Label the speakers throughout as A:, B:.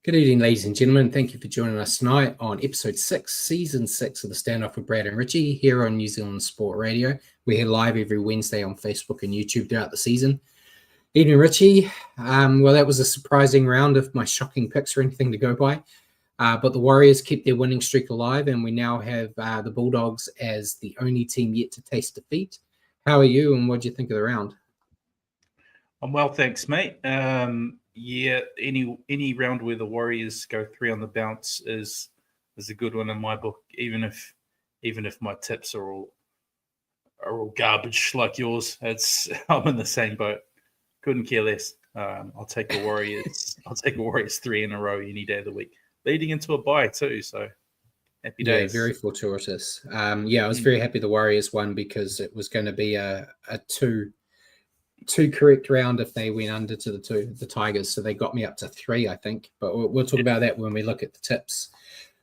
A: Good evening, ladies and gentlemen. Thank you for joining us tonight on episode 6, season 6 of the Standoff with Brad and Richie here on New Zealand Sport Radio. We're here live every Wednesday on Facebook and YouTube throughout the season. Evening, Richie. Well, that was a surprising round of my shocking picks or anything to go by. But the Warriors kept their winning streak alive, and we now have the Bulldogs as the only team yet to taste defeat. How are you, and what do you think of the round?
B: I'm well, thanks, mate. Yeah, any round where the Warriors go 3 on the bounce is a good one in my book. Even if my tips are all garbage like yours, I'm in the same boat. Couldn't care less. I'll take the Warriors. I'll take the Warriors 3 in a row any day of the week, leading into a bye too. So happy days.
A: Yeah, very fortuitous. I was very happy the Warriors won because it was going to be a two correct round if they went under to the Tigers. So they got me up to 3, I think. But we'll talk about that when we look at the tips.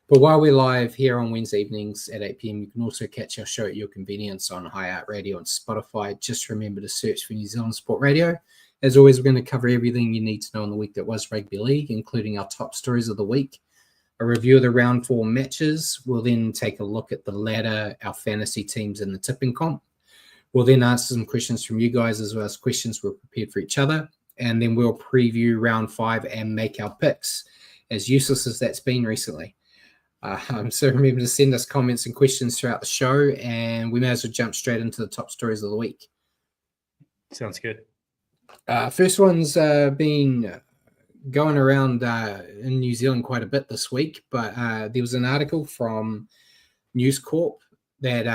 A: But while we're live here on Wednesday evenings at 8 p.m, you can also catch our show at your convenience on Hi-Art Radio and Spotify. Just remember to search for New Zealand Sport Radio. As always, we're going to cover everything you need to know in the week that was rugby league, including our top stories of the week, a review of the round 4 matches. We'll then take a look at the ladder, our fantasy teams, and the tipping comp. We'll then answer some questions from you guys as well as questions we're prepared for each other. And then we'll preview round 5 and make our picks, as useless as that's been recently. So remember to send us comments and questions throughout the show, and we may as well jump straight into the top stories of the week.
B: Sounds good.
A: First one's been going around in New Zealand quite a bit this week, but there was an article from News Corp that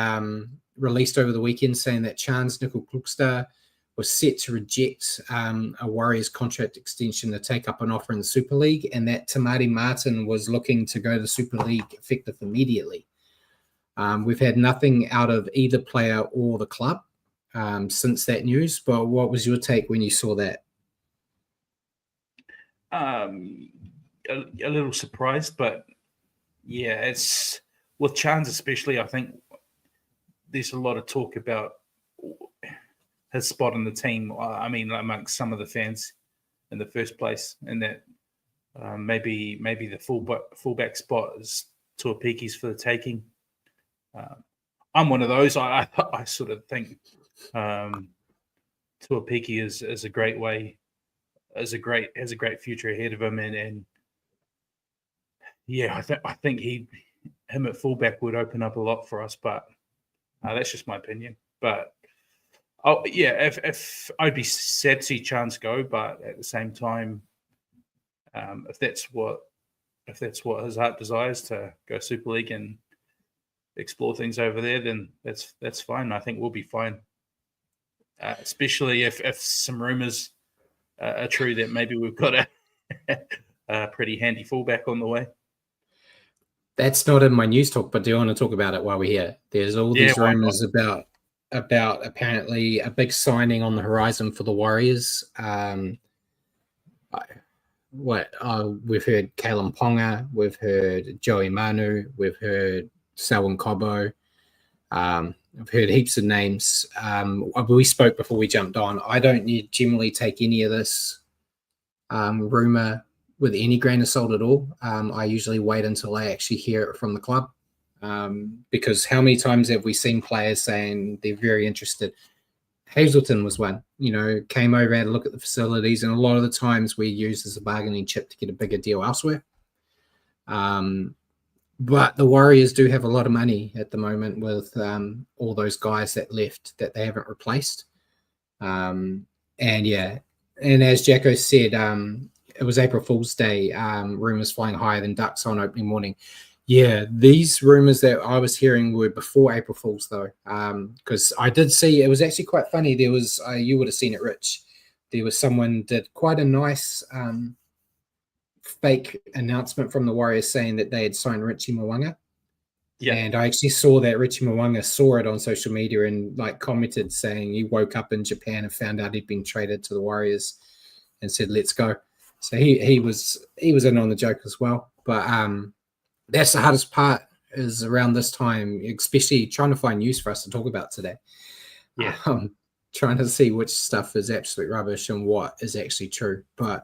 A: released over the weekend saying that Chance Nickel-Klukstad was set to reject a Warriors contract extension to take up an offer in the Super League, and that Tamati Martin was looking to go to the Super League effective immediately. We've had nothing out of either player or the club since that news, but what was your take when you saw that?
B: A little surprised, but yeah, it's with Chance especially. I think there's a lot of talk about his spot in the team. I mean, amongst some of the fans in the first place, and that maybe the fullback spot is Tuapiki's for the taking. I'm one of those. I sort of think Tuapiki is a great way, has a great future ahead of him, and yeah, I think him at fullback would open up a lot for us, but that's just my opinion. But if I'd be sad to see Chance go, but at the same time, if that's what his heart desires, to go Super League and explore things over there, then that's fine. I think we'll be fine. Especially if some rumors are true that maybe we've got a pretty handy fullback on the way.
A: That's not in my news talk, but do you want to talk about it while we're here? There's all these rumors about apparently a big signing on the horizon for the Warriors. We've heard Kalen Ponga, we've heard Joey Manu, we've heard Selwyn Cobbo. I've heard heaps of names. We spoke before we jumped on. I don't generally take any of this rumor with any grain of salt at all. I usually wait until I actually hear it from the club, because how many times have we seen players saying they're very interested? Hazelton was one, came over, had a look at the facilities, and a lot of the times we use as a bargaining chip to get a bigger deal elsewhere. But the Warriors do have a lot of money at the moment with all those guys that left that they haven't replaced. And as Jacko said, it was April Fool's Day, rumors flying higher than ducks on opening morning. Yeah, these rumors that I was hearing were before April Fool's, though, because I did see, it was actually quite funny. There was, you would have seen it, Rich. There was someone did quite a nice fake announcement from the Warriors saying that they had signed Richie Mo'unga. Yeah. And I actually saw that Richie Mo'unga saw it on social media and commented saying he woke up in Japan and found out he'd been traded to the Warriors and said, let's go. So he was in on the joke as well. But that's the hardest part, is around this time, especially trying to find news for us to talk about today. Yeah. Trying to see which stuff is absolute rubbish and what is actually true. But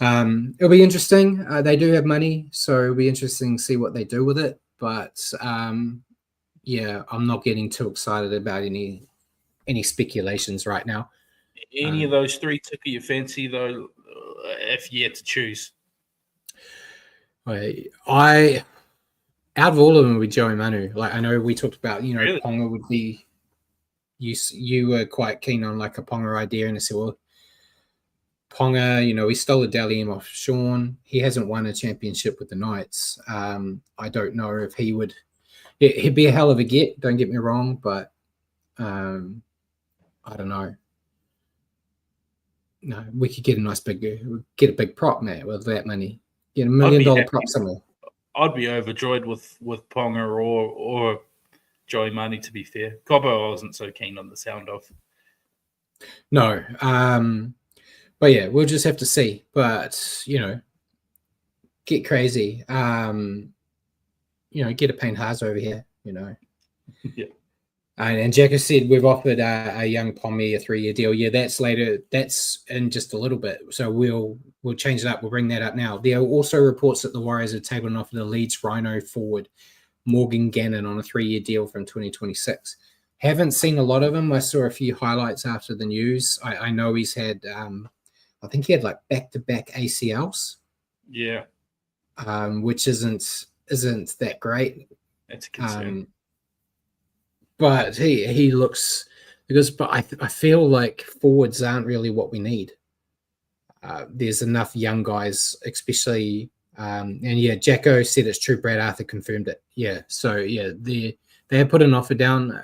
A: It'll be interesting. They do have money, so it'll be interesting to see what they do with it. But yeah, I'm not getting too excited about any speculations right now.
B: Any of those three tickle your fancy though, if you had to choose?
A: I out of all of them would be Joey Manu. Like I know we talked about,
B: Really?
A: Ponga would be. You were quite keen on like a Ponga idea, and I said, well, Ponga, he stole a Dalian off Sean. He hasn't won a championship with the Knights. I don't know if he would. He'd be a hell of a get. Don't get me wrong, but I don't know. No, we could get a big prop, Matt, with that money. Get $1 million prop somewhere.
B: I'd be overjoyed with Ponga or Joey Manu, to be fair. Cobbo I wasn't so keen on the sound of.
A: No. But yeah, we'll just have to see. But, get crazy. Get a Payne Haas over here,
B: Yeah.
A: And Jacko said we've offered a young Pommy a 3-year deal. Yeah, that's later. That's in just a little bit. So we'll change it up. We'll bring that up now. There are also reports that the Warriors are tabling off the Leeds Rhino forward Morgan Gannon on a 3-year deal from 2026. Haven't seen a lot of him. I saw a few highlights after the news. I know he's had, I think he had like back-to-back ACLs.
B: Yeah.
A: Which isn't that great.
B: That's a concern.
A: But he looks but I feel like forwards aren't really what we need. There's enough young guys, especially and yeah, Jacko said it's true. Brad Arthur confirmed it. Yeah, so yeah, they have put an offer down.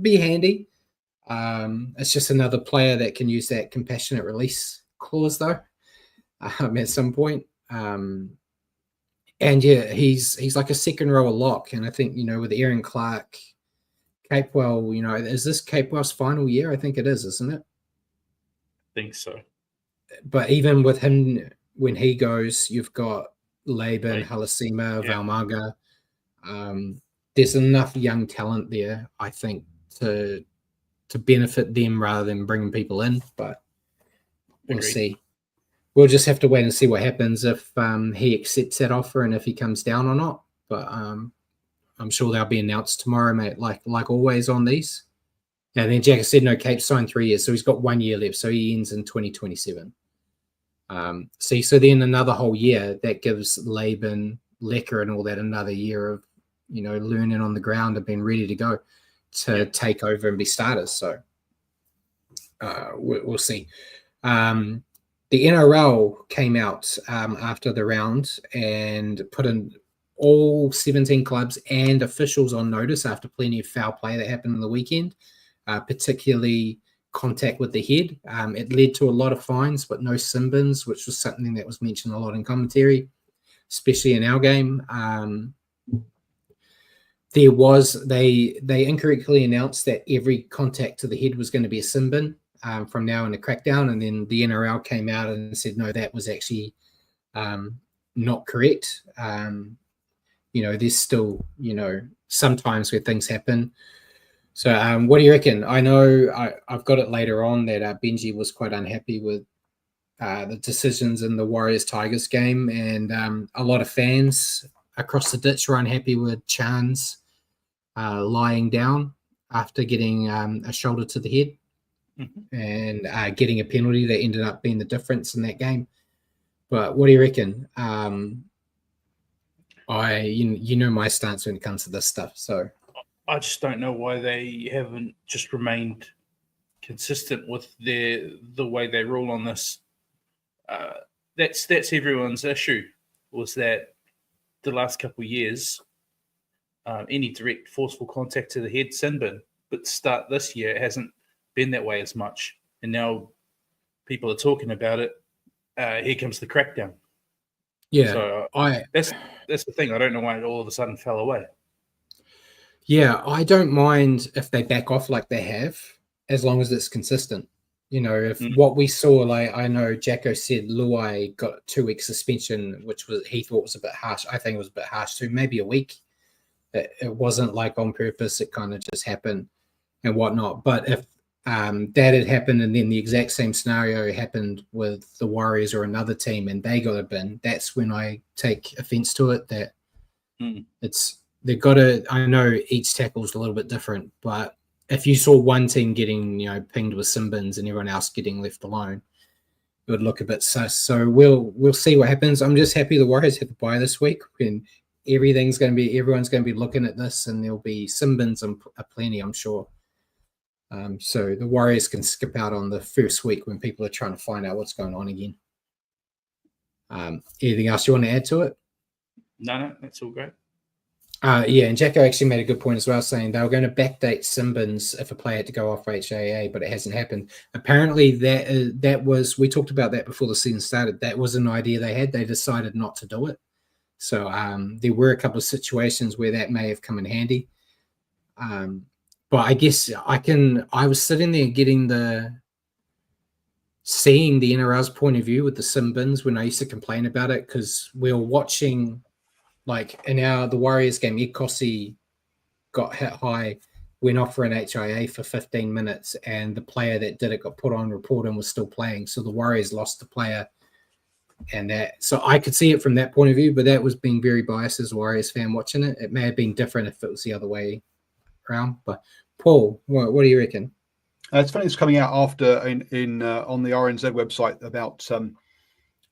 A: Be handy. It's just another player that can use that compassionate release clause though. At some point. And yeah, he's like a second rower lock, and I think with Aaron Clark. Capewell, is this Capewell's final year? I think it is, isn't it?
B: I think so.
A: But even with him, when he goes, you've got Laban, Halasima, Valmaga. There's enough young talent there, I think, to benefit them rather than bringing people in. But we'll see. We'll just have to wait and see what happens if he accepts that offer and if he comes down or not. But I'm sure they'll be announced tomorrow, mate, like always on these. And then Jack said, no, Cape signed 3 years, so he's got 1 year left, so he ends in 2027. So then another whole year, that gives Laban, Lecker and all that another year of, learning on the ground and being ready to go to take over and be starters. So we'll see. The NRL came out after the round and put in all 17 clubs and officials on notice after plenty of foul play that happened on the weekend, particularly contact with the head. It led to a lot of fines, but no sin bins, which was something that was mentioned a lot in commentary, especially in our game. They incorrectly announced that every contact to the head was going to be a sin bin from now in the crackdown, and then the NRL came out and said, no, that was actually not correct. There's still, sometimes where things happen. So what do you reckon? I know I've got it later on that Benji was quite unhappy with the decisions in the Warriors-Tigers game, and a lot of fans across the ditch were unhappy with Chan's lying down after getting a shoulder to the head and getting a penalty that ended up being the difference in that game. But what do you reckon? My stance when it comes to this stuff. So
B: I just don't know why they haven't just remained consistent with the way they rule on this. That's everyone's issue. Was that the last couple of years, any direct forceful contact to the head sin bin, but to start this year it hasn't been that way as much, and now people are talking about it. Here comes the crackdown.
A: Yeah,
B: so that's the thing. I don't know why it all of a sudden fell away.
A: Yeah, I don't mind if they back off like they have, as long as it's consistent. If what we saw, like I know Jacko said Luai got 2 weeks suspension, which he thought was a bit harsh. I think it was a bit harsh too, maybe a week. It wasn't like on purpose. It kind of just happened and whatnot. But that had happened, and then the exact same scenario happened with the Warriors or another team, and they got a bin. That's when I take offense to it. That they've got to. I know each tackle's a little bit different, but if you saw one team getting pinged with sim bins and everyone else getting left alone, it would look a bit sus. So we'll see what happens. I'm just happy the Warriors have a bye this week when everyone's going to be looking at this, and there'll be sim bins aplenty, I'm sure. So the Warriors can skip out on the first week when people are trying to find out what's going on again. Anything else you want to add to it?
B: No, that's all great.
A: Yeah, and Jacko actually made a good point as well, saying they were going to backdate Simbins if a player had to go off HAA, but it hasn't happened. Apparently, that was, we talked about that before the season started. That was an idea they had. They decided not to do it. So there were a couple of situations where that may have come in handy. But I guess I was sitting there seeing the NRL's point of view with the Simbins when I used to complain about it, because we were watching, like in the Warriors game, Ed Kossi got hit high, went off for an HIA for 15 minutes, and the player that did it got put on report and was still playing. So the Warriors lost the player. So I could see it from that point of view, but that was being very biased as a Warriors fan watching it. It may have been different if it was the other way around. But Paul, what do you reckon?
C: It's funny, it's coming out after on the RNZ website about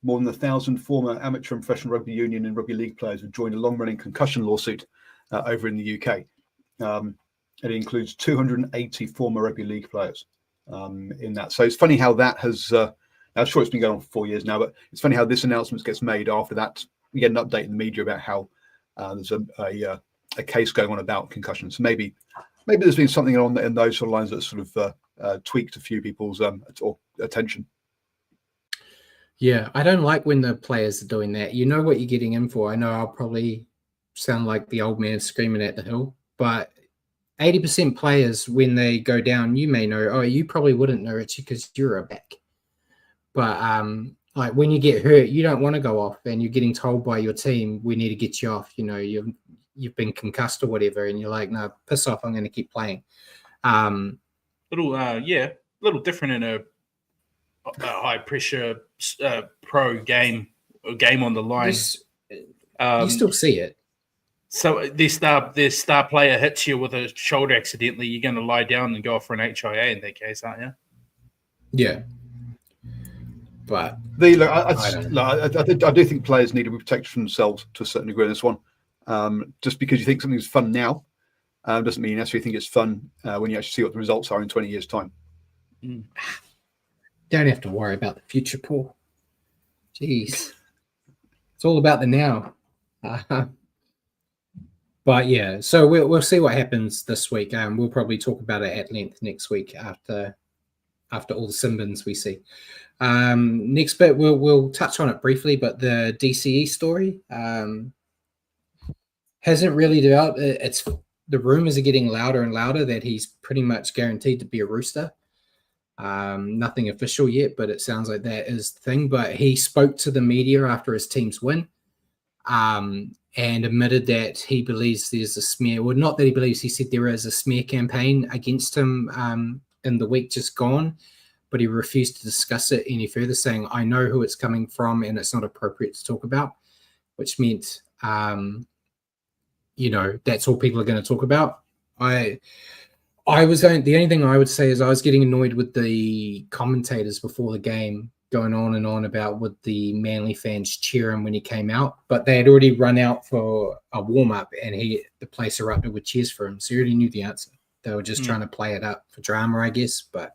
C: more than 1,000 former amateur and professional rugby union and rugby league players have joined a long-running concussion lawsuit over in the UK. It includes 280 former rugby league players in that. So it's funny how that has. I'm sure it's been going on for 4 years now, but it's funny how this announcement gets made after that. We get an update in the media about how there's a case going on about concussions. So maybe there's been something in those sort of lines that sort of tweaked a few people's attention.
A: Yeah, I don't like when the players are doing that. You know what you're getting in for. I know I'll probably sound like the old man screaming at the hill, but 80% players, when they go down, you may know. Oh, you probably wouldn't know, Richie, because you're a back. But like when you get hurt, you don't want to go off, and you're getting told by your team, we need to get you off. You've been concussed or whatever, and you're like, no, piss off, I'm going to keep playing.
B: Little different in a high pressure pro game, or game on the line.
A: You still see it.
B: So their star player hits you with a shoulder accidentally, you're going to lie down and go off for an HIA in that case, aren't you?
A: Yeah. But
C: I do think players need to be protected from themselves to a certain degree in this one. Just because you think something's fun now doesn't mean you necessarily think it's fun when you actually see what the results are in 20 years' time.
A: Don't have to worry about the future, Paul. Jeez. It's all about the now. But yeah, so we'll see what happens this week. We'll probably talk about it at length next week after all the Simbins we see. Next bit, we'll touch on it briefly, but the DCE story hasn't really developed. The rumors are getting louder and louder that he's pretty much guaranteed to be a Rooster. Nothing official yet, but it sounds like that is the thing. But he spoke to the media after his team's win and admitted that he believes there's a smear. Well, not that he believes, he said there is a smear campaign against him in the week just gone, but he refused to discuss it any further, saying, I know who it's coming from and it's not appropriate to talk about, which meant, that's all people are going to talk about. The only thing I would say is I was getting annoyed with the commentators before the game going on and on about would the Manly fans cheer him when he came out, but they had already run out for a warm-up and the place erupted with cheers for him, so he already knew the answer. They were just trying to play it up for drama, I guess. But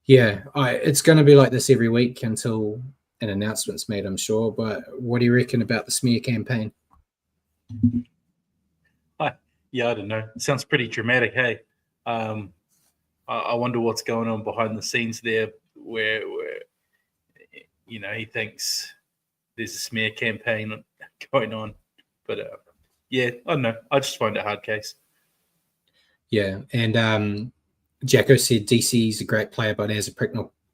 A: yeah, it's going to be like this every week until an announcement's made, I'm sure. But what do you reckon about the smear campaign?
B: Yeah, I don't know. It sounds pretty dramatic, hey? I wonder what's going on behind the scenes there where he thinks there's a smear campaign going on. But, I don't know. I just find it a hard case.
A: Yeah, and Jacko said DC's a great player, but has a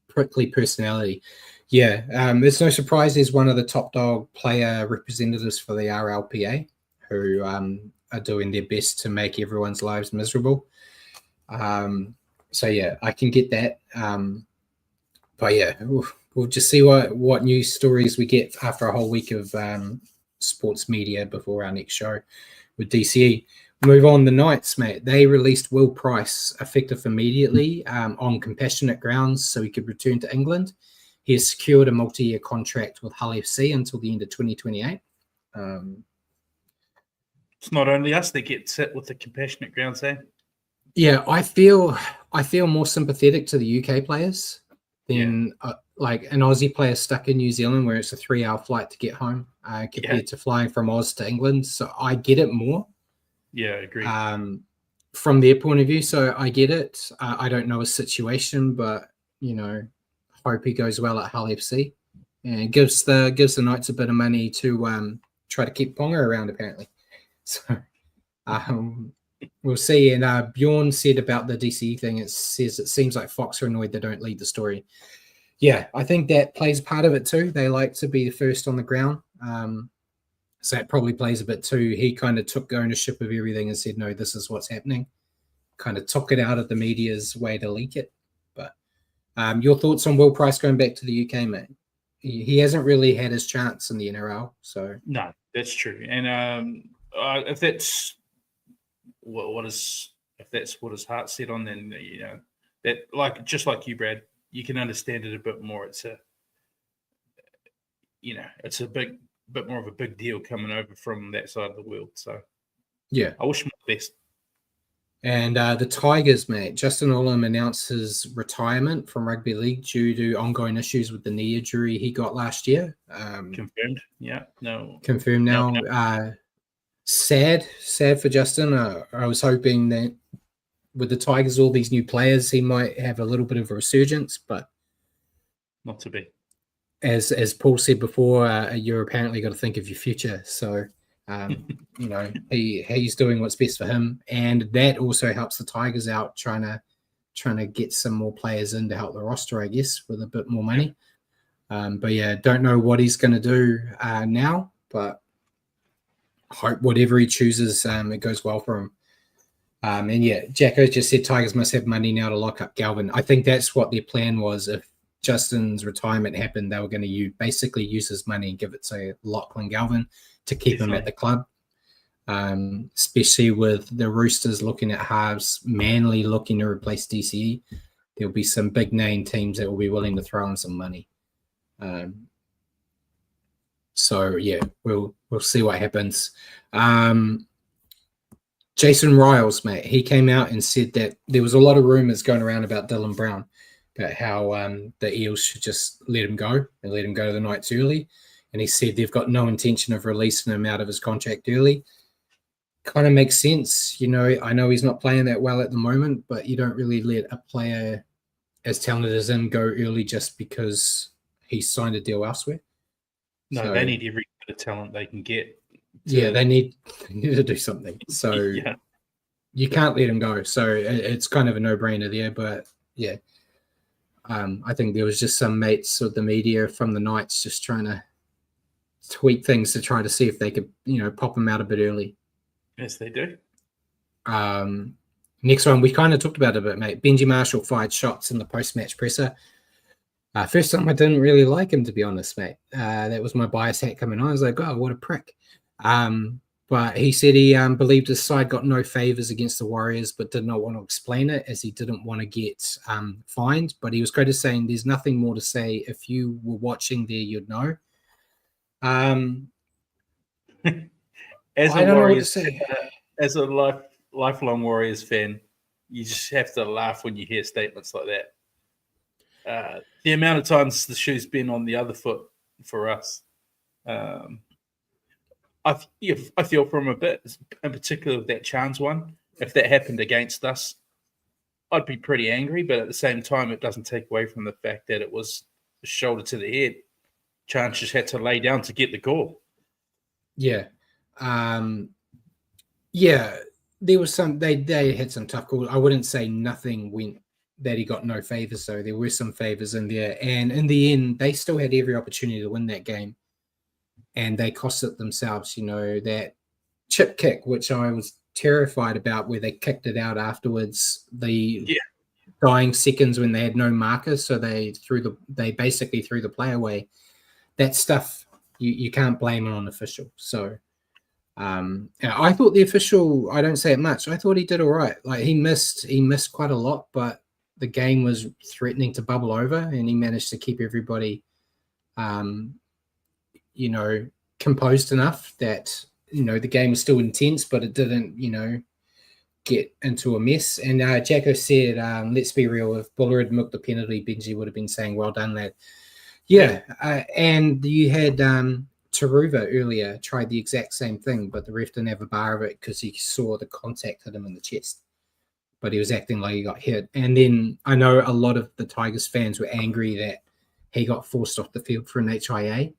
A: prickly personality. Yeah, it's no surprise he's one of the top dog player representatives for the RLPA who are doing their best to make everyone's lives miserable. yeah, I can get that. But yeah, we'll just see what news stories we get after a whole week of sports media before our next show with DCE. Move on, the Knights, mate. They released Will Price effective immediately on compassionate grounds so he could return to England. He has secured a multi-year contract with Hull FC until the end of 2028.
B: It's not only us that get set with the compassionate grounds, eh?
A: Yeah, I feel more sympathetic to the UK players than like an Aussie player stuck in New Zealand where it's a 3-hour flight to get home compared to flying from Oz to England. So I get it more.
B: Yeah, I agree.
A: From their point of view, so I get it. I don't know his situation, but hope he goes well at Hull FC, and it gives the Knights a bit of money to try to keep Ponga around. Apparently, so we'll see. And Bjorn said about the DCE thing. It says it seems like Fox are annoyed they don't lead the story. Yeah, I think that plays part of it too. They like to be the first on the ground. So that probably plays a bit too. He kind of took ownership of everything and said, no, this is what's happening. Kind of took it out of the media's way to leak it. But your thoughts on Will Price going back to the UK, mate? He hasn't really had his chance in the NRL. So
B: no, that's true. And if that's what his heart set on, then that just like you, Brad, you can understand it a bit more. It's a bit more of a big deal coming over from that side of the world. So
A: yeah,
B: I wish him the best.
A: And the Tigers, mate, Justin Olam announced his retirement from rugby league due to ongoing issues with the knee injury he got last year.
B: Confirmed. Yeah, no.
A: Confirmed now.
B: No.
A: Sad for Justin. I was hoping that with the Tigers, all these new players, he might have a little bit of a resurgence, but
B: not to be.
A: As Paul said before, you're apparently got to think of your future. So, he's doing what's best for him, and that also helps the Tigers out trying to get some more players in to help the roster, I guess, with a bit more money. But yeah, don't know what he's going to do now, but hope whatever he chooses, it goes well for him. And yeah, Jacko just said Tigers must have money now to lock up Galvin. I think that's what their plan was. If Justin's retirement happened, they were going to basically use his money and give it to Lachlan Galvin to keep him at the club. Especially with the Roosters looking at halves, Manly looking to replace DCE. There'll be some big name teams that will be willing to throw in some money. So yeah, we'll see what happens. Jason Riles, mate, he came out and said that there was a lot of rumors going around about Dylan Brown, about how the Eels should just let him go and let him go to the Knights early. And he said they've got no intention of releasing him out of his contract early. Kind of makes sense. I know he's not playing that well at the moment, but you don't really let a player as talented as him go early just because he signed a deal elsewhere.
B: No, they need every bit of talent they can get.
A: Yeah, they need to do something. So you can't let him go. So it's kind of a no-brainer there. But yeah, I think there was just some mates of the media from the Knights just trying to tweak things to try to see if they could, pop him out a bit early.
B: Yes, they do.
A: Next one, we kind of talked about it a bit, mate. Benji Marshall fired shots in the post-match presser. First time I didn't really like him, to be honest, mate. That was my bias hat coming on. I was like, oh, what a prick. But he said he believed his side got no favors against the Warriors, but did not want to explain it as he didn't want to get fined. But he was quoted saying, there's nothing more to say. If you were watching there, you'd know.
B: As a lifelong Warriors fan, you just have to laugh when you hear statements like that. The amount of times the shoe's been on the other foot for us. I feel from a bit, in particular with that Chance one, if that happened against us, I'd be pretty angry. But at the same time, it doesn't take away from the fact that it was a shoulder to the head. Chance just had to lay down to get the goal.
A: Yeah. There was some, they had some tough calls. I wouldn't say nothing went that he got no favors, so there were some favors in there. And in the end, they still had every opportunity to win that game. And they cost it themselves, that chip kick, which I was terrified about, where they kicked it out afterwards. The dying seconds when they had no markers, so they basically threw the play away. That stuff you can't blame it on the official. So I thought the official, I don't say it much, I thought he did all right. Like he missed quite a lot, but the game was threatening to bubble over, and he managed to keep everybody composed enough that the game was still intense, but it didn't get into a mess. And Jacko said, let's be real, if Buller had milked the penalty, Benji would have been saying, well done, lad. Yeah. And you had Taruva earlier tried the exact same thing, but the ref didn't have a bar of it because he saw the contact hit him in the chest, but he was acting like he got hit. And then I know a lot of the Tigers fans were angry that he got forced off the field for an HIA.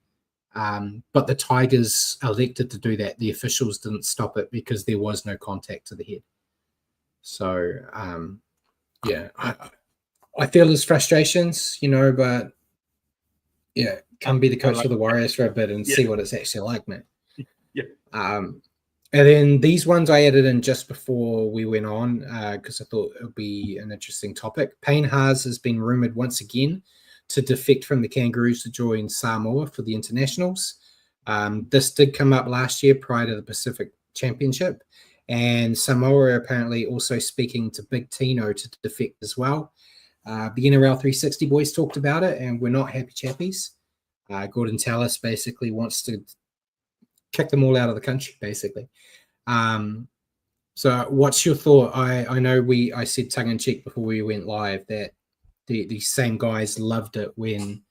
A: But the Tigers elected to do that. The officials didn't stop it because there was no contact to the head. So, I feel his frustrations, but come be the coach for the Warriors for a bit and see what it's actually like, man.
B: Yeah.
A: And then these ones I added in just before we went on because I thought it would be an interesting topic. Payne Haas has been rumoured once again to defect from the Kangaroos to join Samoa for the internationals. This did come up last year prior to the Pacific Championship. And Samoa are apparently also speaking to Big Tino to defect as well. The NRL 360 boys talked about it, and we're not happy chappies. Gordon Tallis basically wants to kick them all out of the country, basically. So what's your thought? I know I said tongue-in-cheek before we went live that the same guys loved it when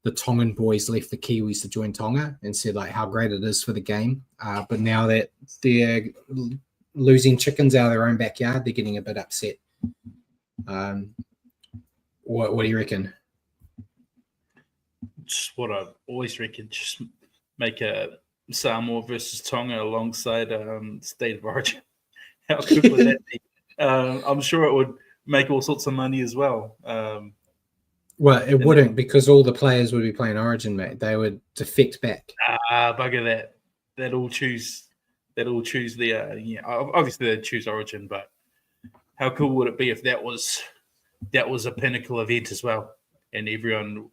A: the Tongan boys left the Kiwis to join Tonga and said like how great it is for the game. But now that they're losing chickens out of their own backyard, they're getting a bit upset. What do you reckon?
B: Just what I've always reckoned. Just make a Samoa versus Tonga alongside State of Origin. How good would that be? I'm sure it would make all sorts of money as well.
A: Well, it wouldn't because all the players would be playing Origin, mate. They would defect back.
B: Bugger that. They'd all choose the obviously they'd choose Origin, but how cool would it be if that was a pinnacle event as well, and everyone,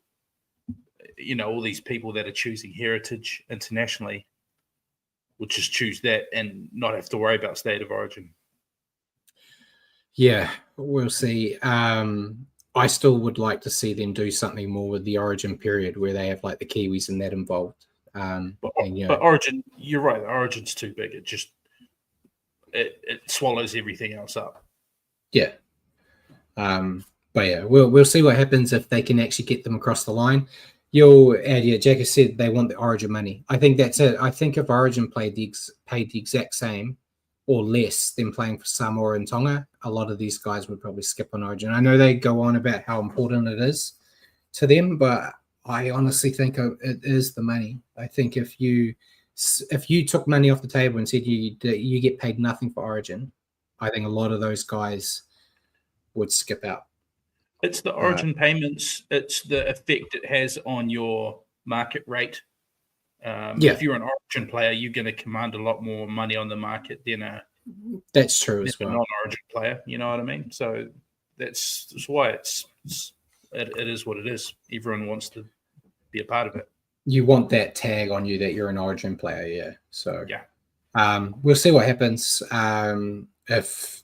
B: all these people that are choosing Heritage internationally would just choose that and not have to worry about State of Origin.
A: Yeah, we'll see. I still would like to see them do something more with the Origin period where they have like the Kiwis and that involved.
B: But Origin, you're right. Origin's too big. It just it swallows everything else up.
A: Yeah. But yeah, we'll see what happens if they can actually get them across the line. Jack has said they want the Origin money. I think that's it. I think if Origin paid the exact same or less than playing for Samoa and Tonga, a lot of these guys would probably skip on Origin. I know they go on about how important it is to them, but I honestly think it is the money. I think if you took money off the table and said you get paid nothing for Origin, I think a lot of those guys would skip out.
B: It's the Origin payments. It's the effect it has on your market rate. If you're an Origin player, you're going to command a lot more money on the market than
A: that's true as well.
B: A non-Origin player, you know what I mean? So that's why it is what it is. Everyone wants to be a part of it.
A: You want that tag on you that you're an Origin player, yeah. So we'll see what happens if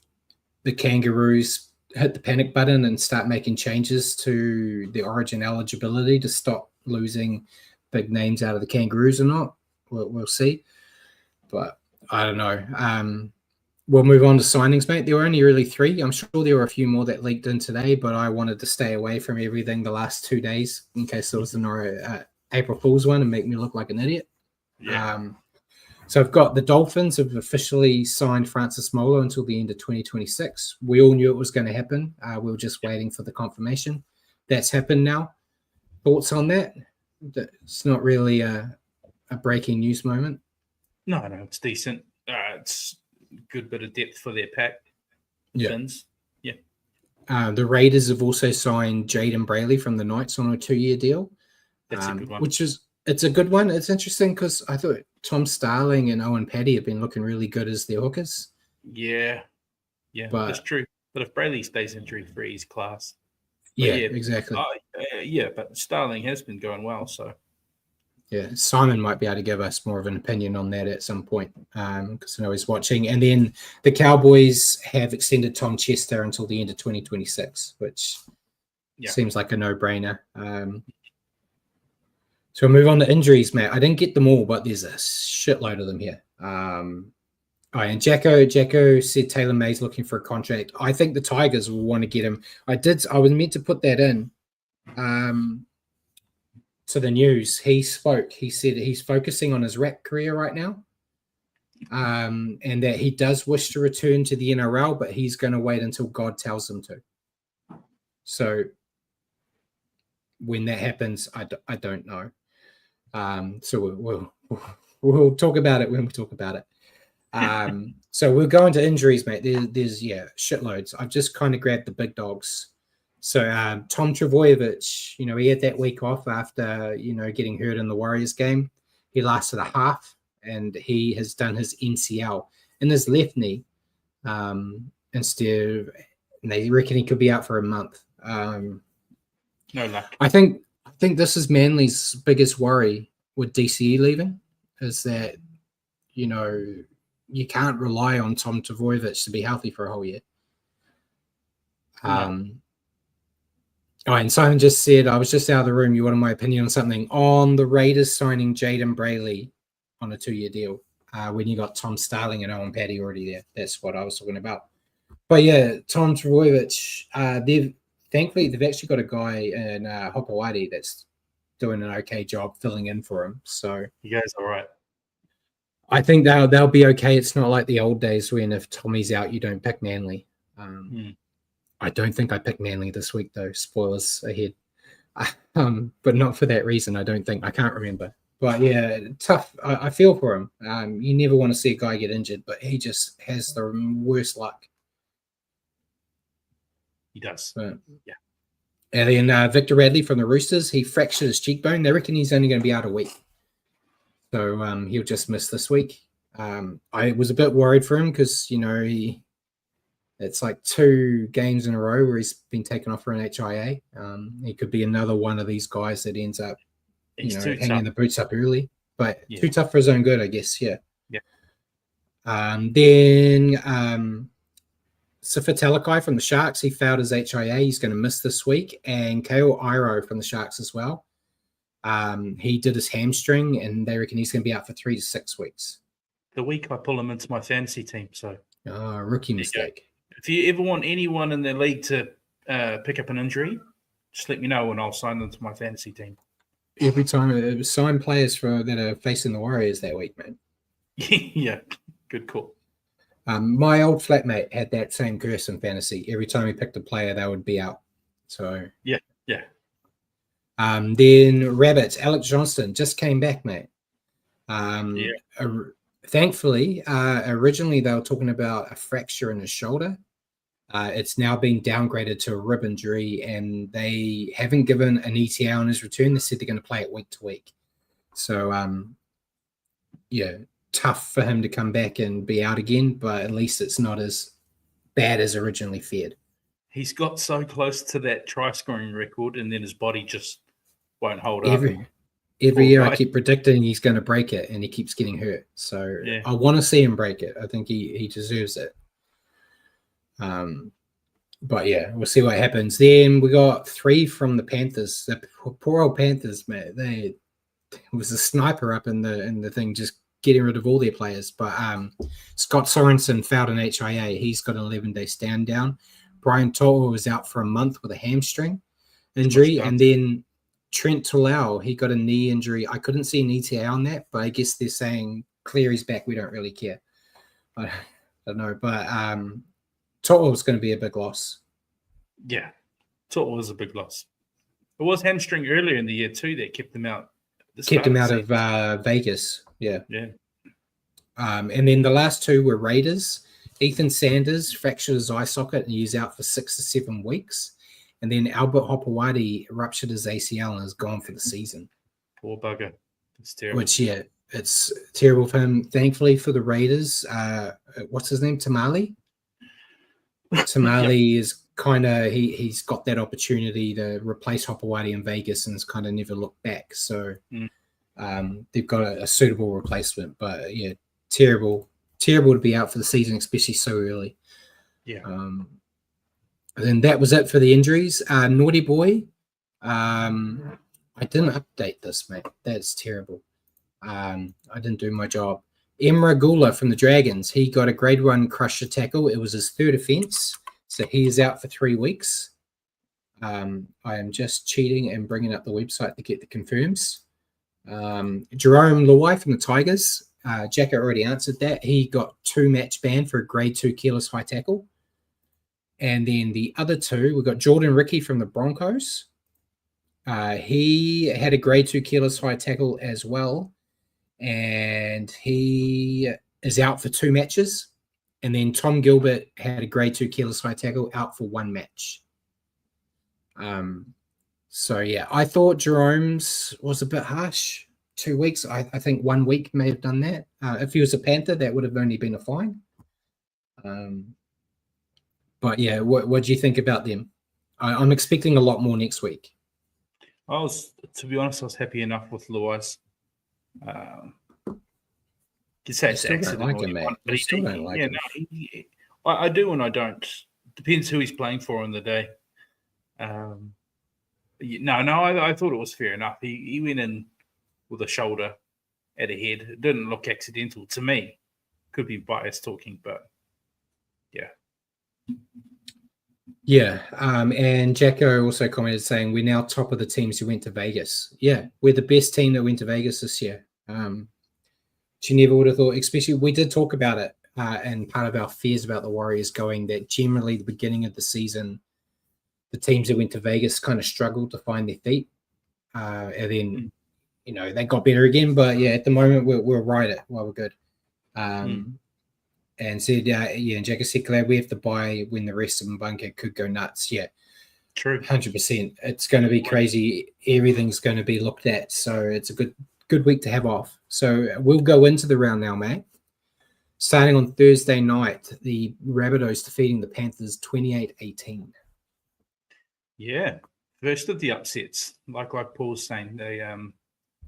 A: the Kangaroos hit the panic button and start making changes to the Origin eligibility to stop losing big names out of the Kangaroos or not. We'll see. But I don't know. We'll move on to signings, mate. There were only really 3. I'm sure there were a few more that leaked in today, but I wanted to stay away from everything the last 2 days in case there was an April Fool's one and make me look like an idiot.
B: Yeah.
A: So I've got the Dolphins have officially signed Francis Molo until the end of 2026. We all knew it was going to happen. We were just waiting for the confirmation. That's happened now. Thoughts on that? It's not really a breaking news moment.
B: No, it's decent. It's a good bit of depth for their pack.
A: Yeah.
B: Fins. Yeah.
A: The Raiders have also signed Jaden Brayley from the Knights on a 2-year deal.
B: That's a good one.
A: It's a good one. It's interesting because I thought Tom Starling and Owen Paddy have been looking really good as their hookers.
B: Yeah,
A: but
B: that's true. But if Brayley stays injury-free, he's class.
A: Yeah, exactly.
B: But Starling has been going well, so.
A: Yeah, Simon might be able to give us more of an opinion on that at some point because I know he's watching. And then the Cowboys have extended Tom Chester until the end of 2026, which seems like a no-brainer. So we'll move on to injuries, Matt. I didn't get them all, but there's a shitload of them here. And Jacko said Taylor May's looking for a contract. I think the Tigers will want to get him. I was meant to put that in. To the news, he spoke. He said he's focusing on his rap career right now, and that he does wish to return to the NRL, but he's going to wait until God tells him to. So when that happens, I don't know. So we'll talk about it when we talk about it. So we'll go into injuries, mate. There's shitloads. I've just kind of grabbed the big dogs. So Tom Trbojevic, he had that week off after, getting hurt in the Warriors game. He lasted a half, and he has done his NCL in his left knee instead of, and they reckon he could be out for a month.
B: No luck.
A: I think this is Manly's biggest worry with DCE leaving, is that, you can't rely on Tom Trbojevic to be healthy for a whole year.
B: No.
A: And Simon just said, I was just out of the room. You wanted my opinion on something on the Raiders signing Jaden Brayley on a 2-year deal when you got Tom Starling and Owen Paddy already there. That's what I was talking about. But yeah, Tom Trbojevic, thankfully they've actually got a guy in Hopewadi that's doing an okay job filling in for him. So
B: you guys all right?
A: I think they'll be okay. It's not like the old days when if Tommy's out, you don't pick Manly. I don't think I picked Manly this week, though. Spoilers ahead. But not for that reason, I don't think. I can't remember. But yeah, tough. I feel for him. You never want to see a guy get injured, but he just has the worst luck.
B: He does.
A: But, yeah. And then Victor Radley from the Roosters, he fractured his cheekbone. They reckon he's only going to be out a week. So he'll just miss this week. I was a bit worried for him because, it's like 2 games in a row where he's been taken off for an HIA. He could be another one of these guys that ends up, hanging the boots up early. But too tough for his own good, I guess. Yeah.
B: Yeah.
A: Then Sifa Talakai from the Sharks, he failed his HIA. He's going to miss this week. And Kale Iro from the Sharks as well. He did his hamstring, and they reckon he's going to be out for 3 to 6 weeks.
B: The week I pull him into my fantasy team. So
A: rookie mistake.
B: If you ever want anyone in the league to pick up an injury, just let me know and I'll sign them to my fantasy team.
A: Every time sign players that are facing the Warriors that week, man.
B: Yeah, good call.
A: My old flatmate had that same curse in fantasy. Every time he picked a player, they would be out. So
B: yeah.
A: Then Rabbits, Alex Johnston just came back, mate. Thankfully, originally they were talking about a fracture in his shoulder. It's now been downgraded to a rib injury, and they haven't given an ETA on his return. They said they're going to play it week to week. So, tough for him to come back and be out again, but at least it's not as bad as originally feared.
B: He's got so close to that try-scoring record, and then his body just won't hold up.
A: Every year I keep predicting he's going to break it, and he keeps getting hurt. So I want to see him break it. I think he deserves it. But yeah, we'll see what happens. Then we got 3 from the Panthers. The poor old Panthers, man. There was a sniper up in the thing, just getting rid of all their players. But Scott Sorensen fouled an HIA. He's got an 11-day stand down. Brian To'o was out for a month with a hamstring injury, and then Trent Talau, he got a knee injury. I couldn't see an ETA on that, but I guess they're saying Cleary's back. We don't really care. I don't know, but To'o was going to be a big loss.
B: Yeah, To'o was a big loss. It was hamstring earlier in the year too that kept him out.
A: Kept him out of Vegas. Yeah.
B: Yeah.
A: And then the last 2 were Raiders. Ethan Sanders fractured his eye socket and he's out for 6 to 7 weeks. And then Albert Hopewadi ruptured his ACL and is gone for the season.
B: Poor bugger. It's terrible.
A: Which, it's terrible for him. Thankfully for the Raiders, what's his name? Tamale? Tamale is kind of he's got that opportunity to replace Hopewadi in Vegas and has kind of never looked back. So they've got a suitable replacement. But yeah, terrible to be out for the season, especially so early.
B: Yeah.
A: And then that was it for the injuries. Naughty Boy. I didn't update this, mate. That's terrible. I didn't do my job. Emra Gula from the Dragons. He got a grade 1 crusher tackle. It was his third offense. So he is out for 3 weeks. I am just cheating and bringing up the website to get the confirms. Jerome Luai from the Tigers. Jacko already answered that. He got 2 match ban for a grade 2 careless high tackle. And then the other 2, we've got Jordan Ricky from the Broncos. He had a grade 2 careless high tackle as well. And he is out for 2 matches. And then Tom Gilbert had a grade 2 careless high tackle, out for 1 match. So, yeah, I thought Jerome's was a bit harsh. 2 weeks. I think 1 week may have done that. If he was a Panther, that would have only been a fine. But, yeah, what do you think about them? I'm expecting a lot more next week.
B: To be honest, I was happy enough with Luais. You say it's accident.
A: Like him, mate. I still don't like him.
B: No, I do and I don't. Depends who he's playing for on the day. I thought it was fair enough. He went in with a shoulder at a head. It didn't look accidental to me. Could be biased talking, but yeah.
A: Yeah, and Jacko also commented saying, we're now top of the teams who went to Vegas. Yeah, we're the best team that went to Vegas this year. She never would have thought, especially we did talk about it, and part of our fears about the Warriors going that generally the beginning of the season, the teams that went to Vegas kind of struggled to find their feet. And then, they got better again. But, yeah, at the moment, we're right at, well, we're good. And said, and Jacko said, glad we have to buy when the rest of Mbunga could go nuts. Yeah,
B: true.
A: 100%. It's going to be crazy. Everything's going to be looked at. So it's a good week to have off. So we'll go into the round now, mate. Starting on Thursday night, the Rabbitohs defeating the Panthers 28-18.
B: Yeah, first of the upsets. Like Paul was saying, they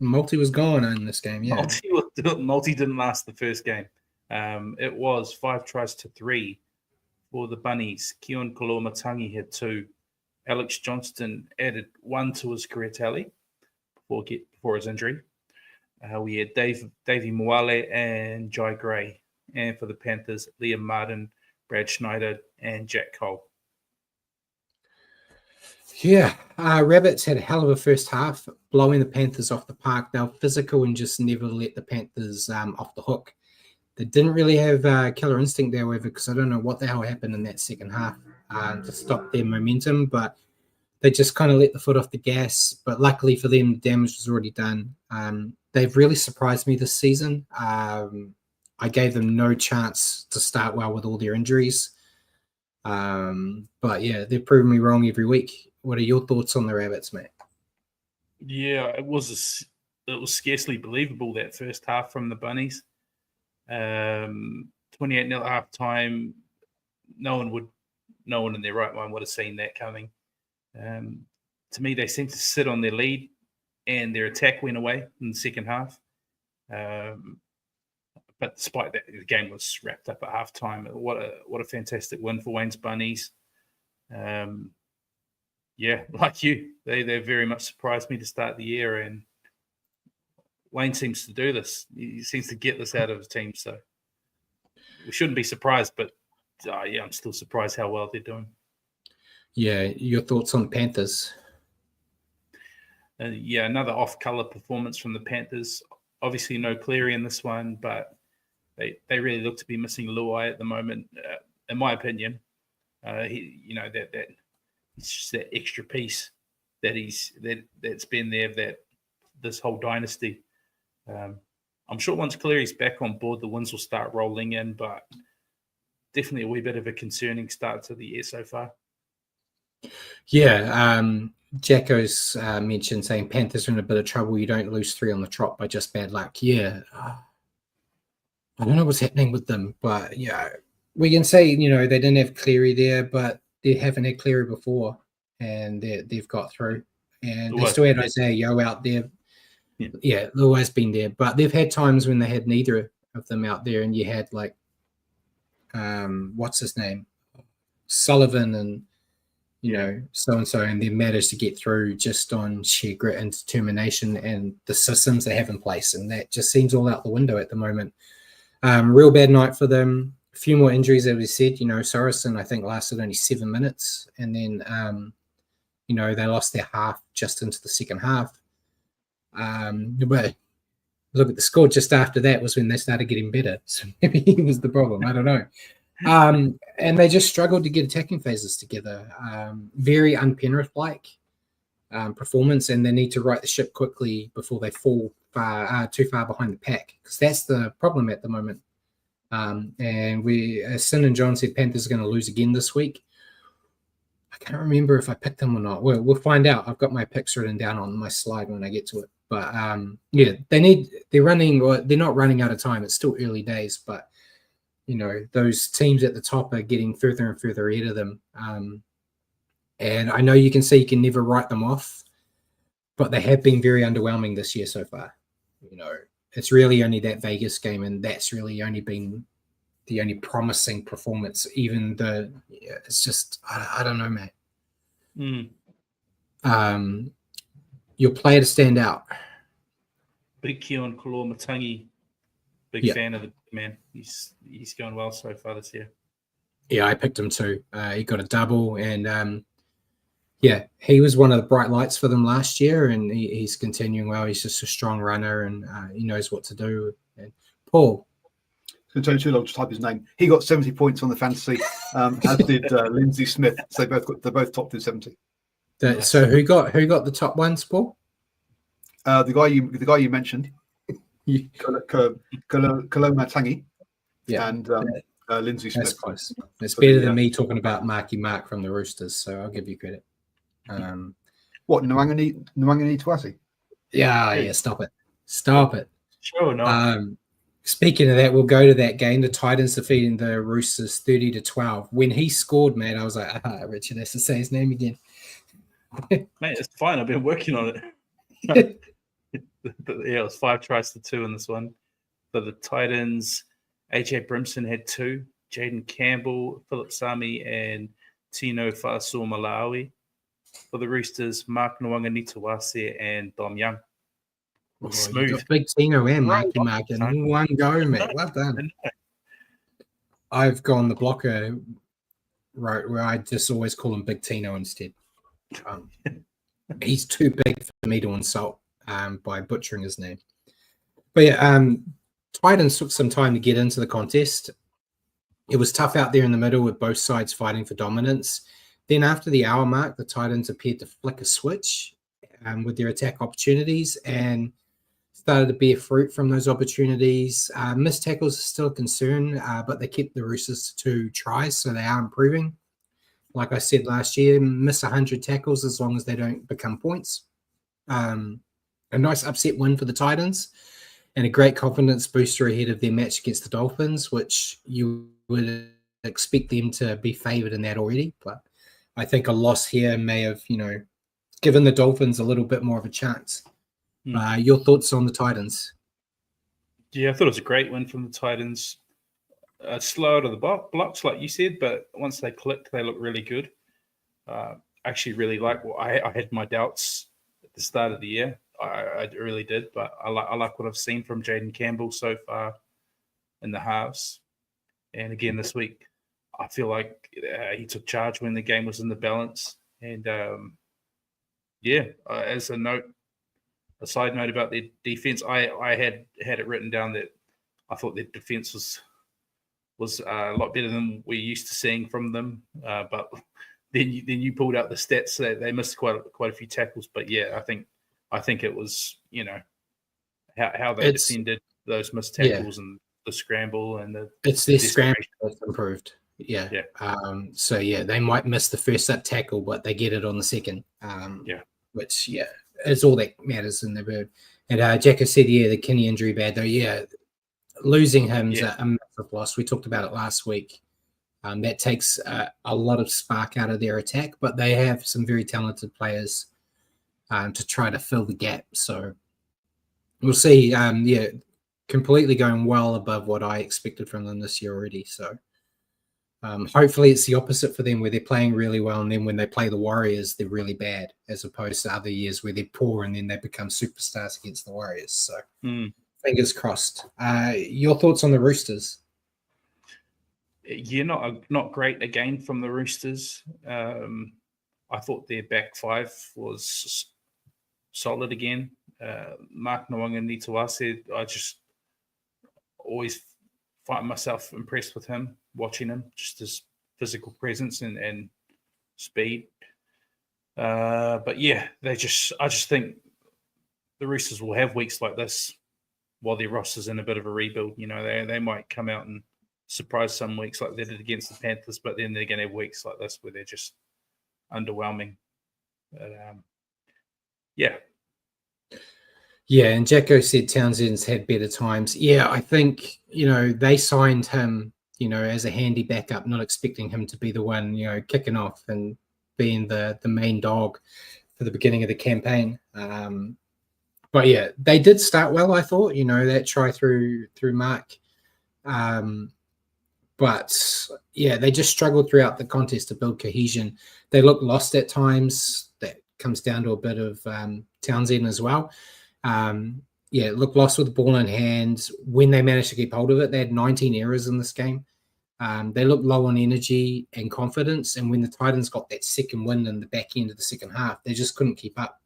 A: Multi was gone in this game. Yeah,
B: Multi didn't last the first game. It was 5-3 for the Bunnies. Keon Koloamatangi had 2. Alex Johnston added 1 to his career tally before his injury. We had Davey Moale and Jai Gray. And for the Panthers, Liam Martin, Brad Schneider, and Jack Cole.
A: Yeah, Rabbits had a hell of a first half, blowing the Panthers off the park. They were physical and just never let the Panthers off the hook. They didn't really have killer instinct there, however, because I don't know what the hell happened in that second half to stop their momentum, but they just kind of let the foot off the gas. But luckily for them, the damage was already done. They've really surprised me this season. I gave them no chance to start well with all their injuries. But, yeah, they've proven me wrong every week. What are your thoughts on the Rabbits, mate?
B: Yeah, it was scarcely believable, that first half from the Bunnies. 28-0 at half time. No one in their right mind would have seen that coming. To me, they seemed to sit on their lead, and their attack went away in the second half. But despite that, the game was wrapped up at half time. What a fantastic win for Wayne's Bunnies. Yeah, like you, they very much surprised me to start the year, and Wayne seems to do this. He seems to get this out of his team, so we shouldn't be surprised. But I'm still surprised how well they're doing.
A: Yeah, your thoughts on Panthers?
B: Another off-color performance from the Panthers. Obviously, no Cleary in this one, but they really look to be missing Luai at the moment, in my opinion. That it's just that extra piece that's been there that this whole dynasty. I'm sure once Cleary's back on board, the wins will start rolling in, but definitely a wee bit of a concerning start to the year so far.
A: Yeah, Jacko's mentioned saying Panthers are in a bit of trouble. You don't lose 3 on the trot by just bad luck. Yeah, I don't know what's happening with them, but yeah, we can say, you know, they didn't have Cleary there, but they haven't had Cleary before, and they've got through. And they still had Isaiah Yo out there. Yeah, Luai's been there, but they've had times when they had neither of them out there, and you had like, what's his name, Sullivan, and you know, so and they managed to get through just on sheer grit and determination and the systems they have in place, and that just seems all out the window at the moment. Real bad night for them. A few more injuries, as we said. You know, Sorensen I think lasted only 7 minutes, and then you know, they lost their half just into the second half. But look at the score just after that was when they started getting better. So maybe he was the problem. I don't know. And they just struggled to get attacking phases together. Very un-Penrith-like performance, and they need to right the ship quickly before they fall too far behind the pack, because that's the problem at the moment. And as Sin and John said, Panthers are going to lose again this week. I can't remember if I picked them or not. We'll find out. I've got my picks written down on my slide when I get to it. But yeah, they're not running out of time. It's still early days, but you know, those teams at the top are getting further and further ahead of them. And I know you can say you can never write them off, but they have been very underwhelming this year so far. You know, it's really only that Vegas game, and that's really only been the only promising performance. Even it's just, I don't know, mate. Your player to stand out.
B: Big Keon Kalor-Matangi. Big fan of the man. He's going well so far this year.
A: Yeah, I picked him too. He got a double, and yeah, he was one of the bright lights for them last year, and he's continuing well. He's just a strong runner, and he knows what to do. And Paul.
C: It's going to take too long to type his name. He got 70 points on the fantasy, as did Lindsay Smith. So they both topped in 70.
A: So who got the top ones, Paul?
C: The guy you mentioned, Kalor-Matangi, and Lindsay Smith.
A: That's close. It's better than me talking about Marky Mark from the Roosters, so I'll give you credit.
C: What, Nwangani Tuasi?
A: Yeah, stop it.
B: Sure, no.
A: Speaking of that, we'll go to that game. The Titans defeating the Roosters 30-12. When he scored, man, I was like, Richard has to say his name again.
B: Mate, it's fine. I've been working on it. Yeah, it was 5 tries to 2 in this one. For the Titans, AJ Brimson had 2. Jaden Campbell, Philip Sami, and Tino Fa'asua-Malawi. For the Roosters, Mark Nwangani-Tuasi and Dom Young. Smooth.
A: Big Tino and Marky Mark in one go, mate. Well done. I've gone the blocker route where I just always call him Big Tino instead. He's too big for me to insult by butchering his name. But yeah, Titans took some time to get into the contest. It was tough out there in the middle with both sides fighting for dominance. Then after the hour mark, the Titans appeared to flick a switch with their attack opportunities and started to bear fruit from those opportunities. Missed tackles are still a concern, but they kept the Roosters to 2 tries, so they are improving. Like I said last year, miss 100 tackles as long as they don't become points. A nice upset win for the Titans and a great confidence booster ahead of their match against the Dolphins, which you would expect them to be favoured in that already. But I think a loss here may have, given the Dolphins a little bit more of a chance. Your thoughts on the Titans?
B: Yeah, I thought it was a great win from the Titans. Slow out of the blocks, like you said, but once they clicked, they looked really good. Actually, really like. I had my doubts at the start of the year. I really did, but I like what I've seen from Jaden Campbell so far in the halves. And again this week, I feel like he took charge when the game was in the balance. And as a side note about their defense, I had it written down that I thought their defense was a lot better than we're used to seeing from them. But then you pulled out the stats that they missed quite a few tackles. But yeah, I think it was how they defended those missed tackles and the scramble and
A: it's their scramble that's improved. Yeah. So they might miss the first up tackle, but they get it on the second. Which is all that matters in the bird. And Jack has said, the Kinney injury bad though. Yeah, losing him's a massive loss. We talked about it last week. That takes a lot of spark out of their attack, but they have some very talented players to try to fill the gap. So we'll see. Completely going well above what I expected from them this year already. So hopefully it's the opposite for them, where they're playing really well, and then when they play the Warriors, they're really bad, as opposed to other years where they're poor and then they become superstars against the Warriors. So fingers crossed. Your thoughts on the Roosters?
B: Yeah, not great again from the Roosters. I thought their back five was solid again. Mark Nawanga-Nituase, I just always find myself impressed with him, watching him, just his physical presence and speed. But yeah, I just think the Roosters will have weeks like this while their roster's in a bit of a rebuild. You know, they might come out and surprise some weeks like they did against the Panthers, but then they're going to have weeks like this where they're just underwhelming. But yeah.
A: Yeah, and Jacko said Townsend's had better times. Yeah, I think, they signed him, as a handy backup, not expecting him to be the one, kicking off and being the main dog for the beginning of the campaign. But yeah, they did start well, I thought, that try through Mark. But yeah, they just struggled throughout the contest to build cohesion. They looked lost at times. That comes down to a bit of Townsend as well. Looked lost with the ball in hand. When they managed to keep hold of it, they had 19 errors in this game. They looked low on energy and confidence. And when the Titans got that second win in the back end of the second half, they just couldn't keep up.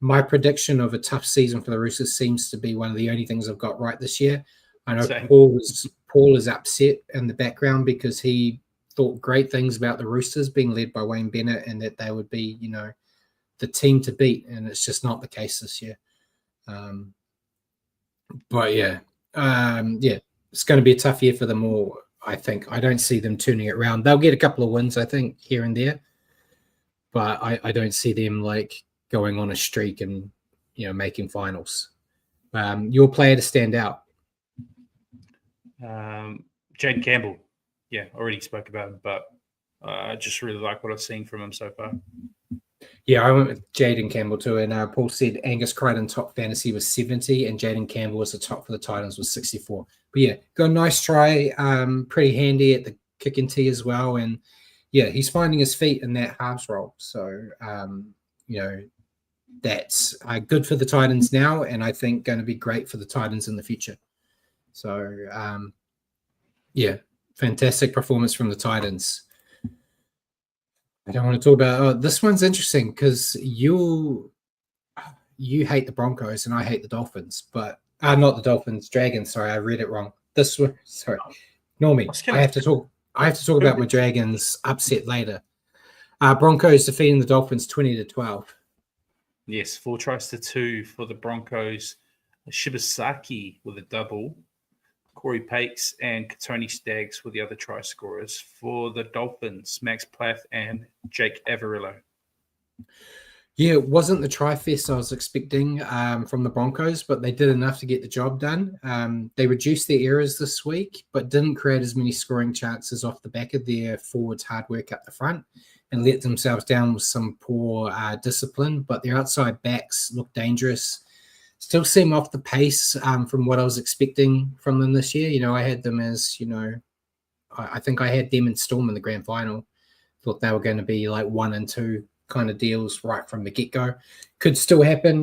A: My prediction of a tough season for the Roosters seems to be one of the only things I've got right this year. I know Paul is upset in the background because he thought great things about the Roosters being led by Wayne Bennett and that they would be, the team to beat, and it's just not the case this year. It's going to be a tough year for them all, I think. I don't see them turning it around. They'll get a couple of wins, I think, here and there, but I don't see them going on a streak and making finals. Your player to stand out?
B: Jade Campbell. Yeah, already spoke about him, but I just really like what I've seen from him so far.
A: Yeah, I went with Jaden Campbell too. And Paul said Angus Crichton top fantasy was 70 and Jaden Campbell was the top for the Titans was 64. But yeah, got a nice try. Pretty handy at the kick and tee as well. And yeah, he's finding his feet in that halves role. So, that's good for the Titans now. And I think going to be great for the Titans in the future. So, fantastic performance from the Titans. I don't want to talk about this one's interesting because you hate the Broncos and I hate the Dolphins, but not the Dolphins, Dragons. Sorry, I read it wrong. Ignore me. I have to talk about my Dragons upset later. Broncos defeating the Dolphins 20-12.
B: Yes, 4-2 for the Broncos. Shibasaki with a double. Corey Pakes and Katoni Staggs were the other try scorers. For the Dolphins, Max Plath and Jake Averillo.
A: Yeah, it wasn't the try fest I was expecting from the Broncos, but they did enough to get the job done. They reduced their errors this week, but didn't create as many scoring chances off the back of their forwards' hard work up the front and let themselves down with some poor discipline. But their outside backs look dangerous. Still seem off the pace from what I was expecting from them this year. I had them as, I think I had them in Storm in the grand final. Thought they were going to be like 1 and 2 kind of deals right from the get-go. Could still happen,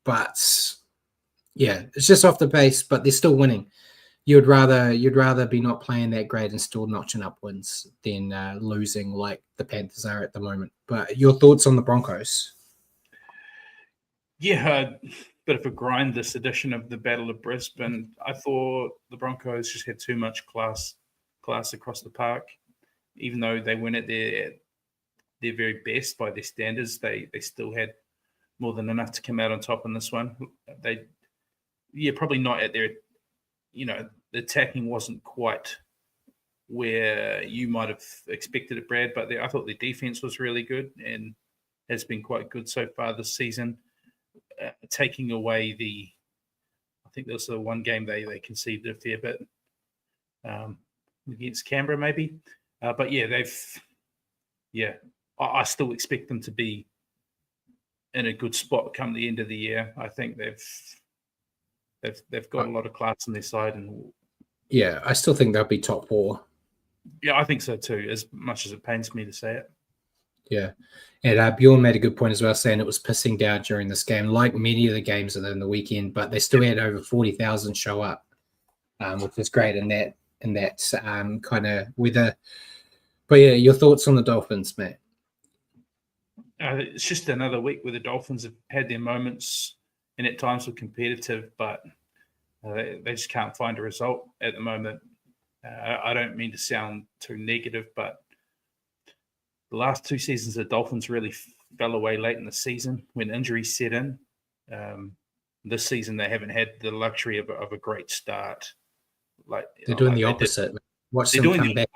A: but yeah, it's just off the pace, but they're still winning. You'd rather be not playing that great and still notching up wins than losing like the Panthers are at the moment. But your thoughts on the Broncos?
B: Yeah, a bit of a grind this edition of the Battle of Brisbane. I thought the Broncos just had too much class across the park. Even though they went at their very best by their standards, they still had more than enough to come out on top in this one. Probably not at their, the attacking wasn't quite where you might have expected it, Brad, but I thought their defense was really good and has been quite good so far this season. Taking away I think there was the one game they conceded a fair bit. against Canberra, maybe. But yeah, I still expect them to be in a good spot come the end of the year. I think they've got a lot of class on their side, and
A: yeah, I still think they'll be top 4.
B: yeah, I think so too. As much as it pains me to say it.
A: Yeah, and Bjorn made a good point as well, saying it was pissing down during this game, like many of the games in the weekend. But they still had over 40,000 show up, which is great in that kind of weather. But yeah, your thoughts on the Dolphins, Matt?
B: It's just another week where the Dolphins have had their moments and at times were competitive, but they just can't find a result at the moment. I don't mean to sound too negative, but the last 2 seasons, the Dolphins really fell away late in the season when injuries set in. This season, they haven't had the luxury of a great start.
A: They're doing the opposite. Watch them come back.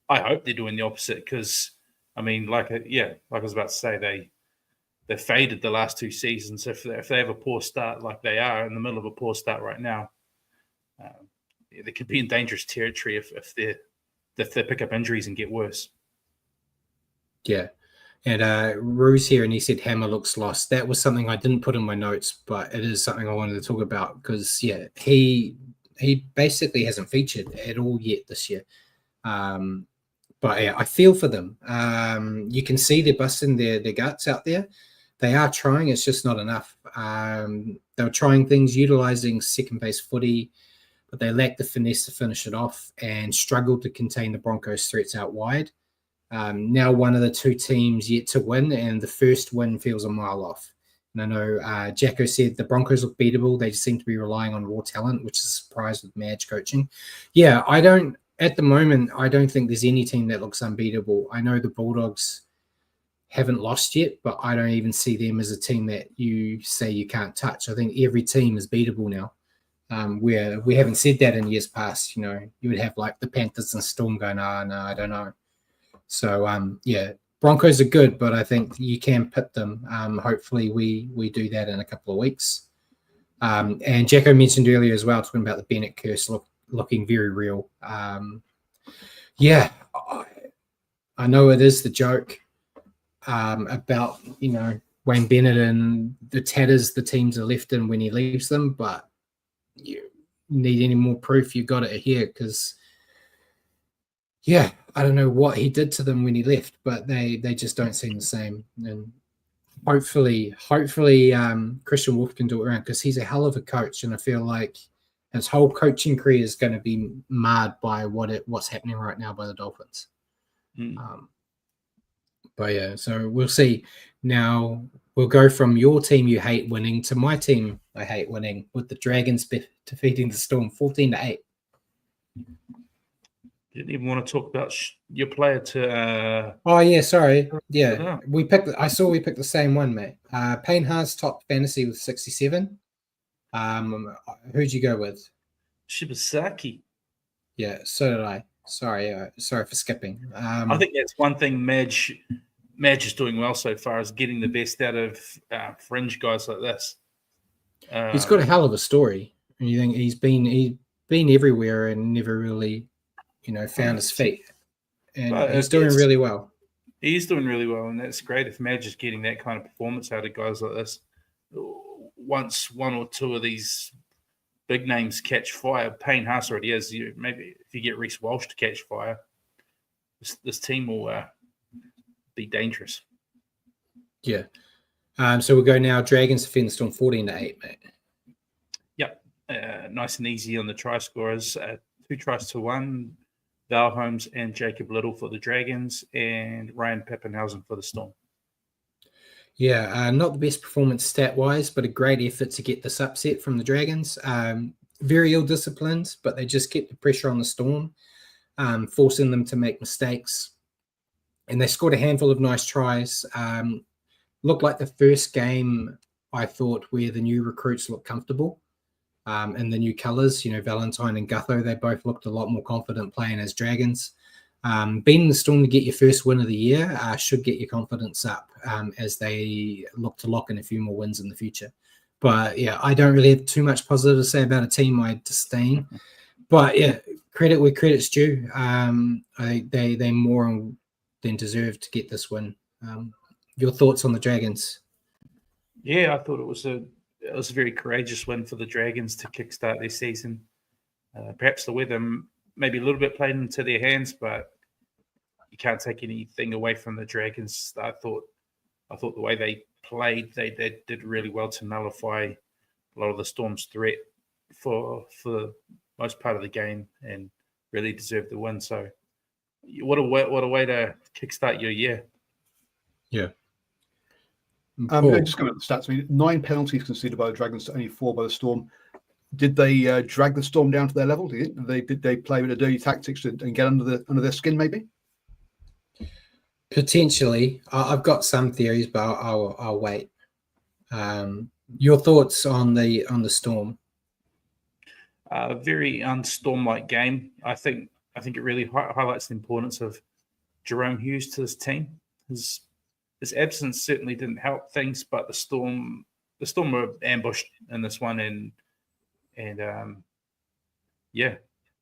B: I hope they're doing the opposite because, I mean, like I was about to say, they faded the last 2 seasons. If they have a poor start like they are in the middle of a poor start right now, they could be in dangerous territory if they pick up injuries and get worse.
A: Yeah. And Rue's here and he said Hammer looks lost. That was something I didn't put in my notes, but it is something I wanted to talk about because, yeah, he basically hasn't featured at all yet this year. But yeah, I feel for them. You can see they're busting their guts out there. They are trying. It's just not enough. They're trying things, utilizing second base footy, but they lack the finesse to finish it off and struggle to contain the Broncos' threats out wide. Now one of the 2 teams yet to win, and the first win feels a mile off. And I know Jacko said the Broncos look beatable. They just seem to be relying on raw talent, which is a surprise with Madge coaching. Yeah, at the moment, I don't think there's any team that looks unbeatable. I know the Bulldogs haven't lost yet, but I don't even see them as a team that you say you can't touch. I think every team is beatable now. Where we haven't said that in years past. You know, you would have like the Panthers and Storm going, no, I don't know. So, yeah, Broncos are good, but I think you can pit them. Hopefully we do that in a couple of weeks. And Jacko mentioned earlier as well, talking about the Bennett curse looking very real. Yeah, I know it is the joke about, you know, Wayne Bennett and the tatters the teams are left in when he leaves them, but you need any more proof, you got it here because, yeah, I don't know what he did to them when he left, but they just don't seem the same. And hopefully Christian Wolf can do it around because he's a hell of a coach, and I feel like his whole coaching career is going to be marred by what's happening right now by the Dolphins. But yeah, so we'll see. Now we'll go from your team you hate winning to my team I hate winning, with the Dragons defeating the Storm 14-8.
B: Didn't even want to talk about your player to.
A: Oh yeah, sorry. Yeah, I saw we picked the same one, mate. Payne Haas top fantasy with 67. Who'd you go with?
B: Shibasaki.
A: Yeah, so did I. Sorry for skipping.
B: I think that's one thing Madge is doing well so far, is getting the best out of fringe guys like this.
A: He's got a hell of a story. And you think he's been everywhere and never really, you know, found his feet. And he's doing really well.
B: He's doing really well, and that's great if Madge is getting that kind of performance out of guys like this. Once 1 or 2 of these big names catch fire, Payne Haas already is. Maybe if you get Reece Walsh to catch fire, this team will be dangerous.
A: Yeah. So we'll go now. Dragons defend the Storm 14-8, mate.
B: Yep. Nice and easy on the try scorers. 2 tries to 1. Val Holmes and Jacob Little for the Dragons, and Ryan Pappenhausen for the Storm.
A: Yeah, not the best performance stat-wise, but a great effort to get this upset from the Dragons. Very ill-disciplined, but they just kept the pressure on the Storm, forcing them to make mistakes. And they scored a handful of nice tries. Looked like the first game, I thought, where the new recruits looked comfortable in the new colours. You know, Valentine and Gutho, they both looked a lot more confident playing as Dragons. Being the Storm to get your first win of the year should get your confidence up as they look to lock in a few more wins in the future. But yeah, I don't really have too much positive to say about a team I disdain. But yeah, credit where credit's due. They more than deserve to get this win. Your thoughts on the Dragons?
B: Yeah, I thought it was a very courageous win for the Dragons to kickstart their season. Perhaps the weather maybe a little bit played into their hands, but you can't take anything away from the Dragons. I thought the way they played, they did really well to nullify a lot of the Storm's threat for the most part of the game, and really deserved the win. So, what a way to kickstart your year.
A: Yeah.
C: Just going at the stats, I mean, 9 penalties conceded by the Dragons to only 4 by the Storm. Did they drag the Storm down to their level? Did they play with the dirty tactics and get under their skin? Maybe.
A: Potentially, I've got some theories, but I'll wait. Your thoughts on the Storm?
B: Very unstorm-like game. I think it really highlights the importance of Jerome Hughes to this team. His absence certainly didn't help things, but the Storm were ambushed in this one, and yeah,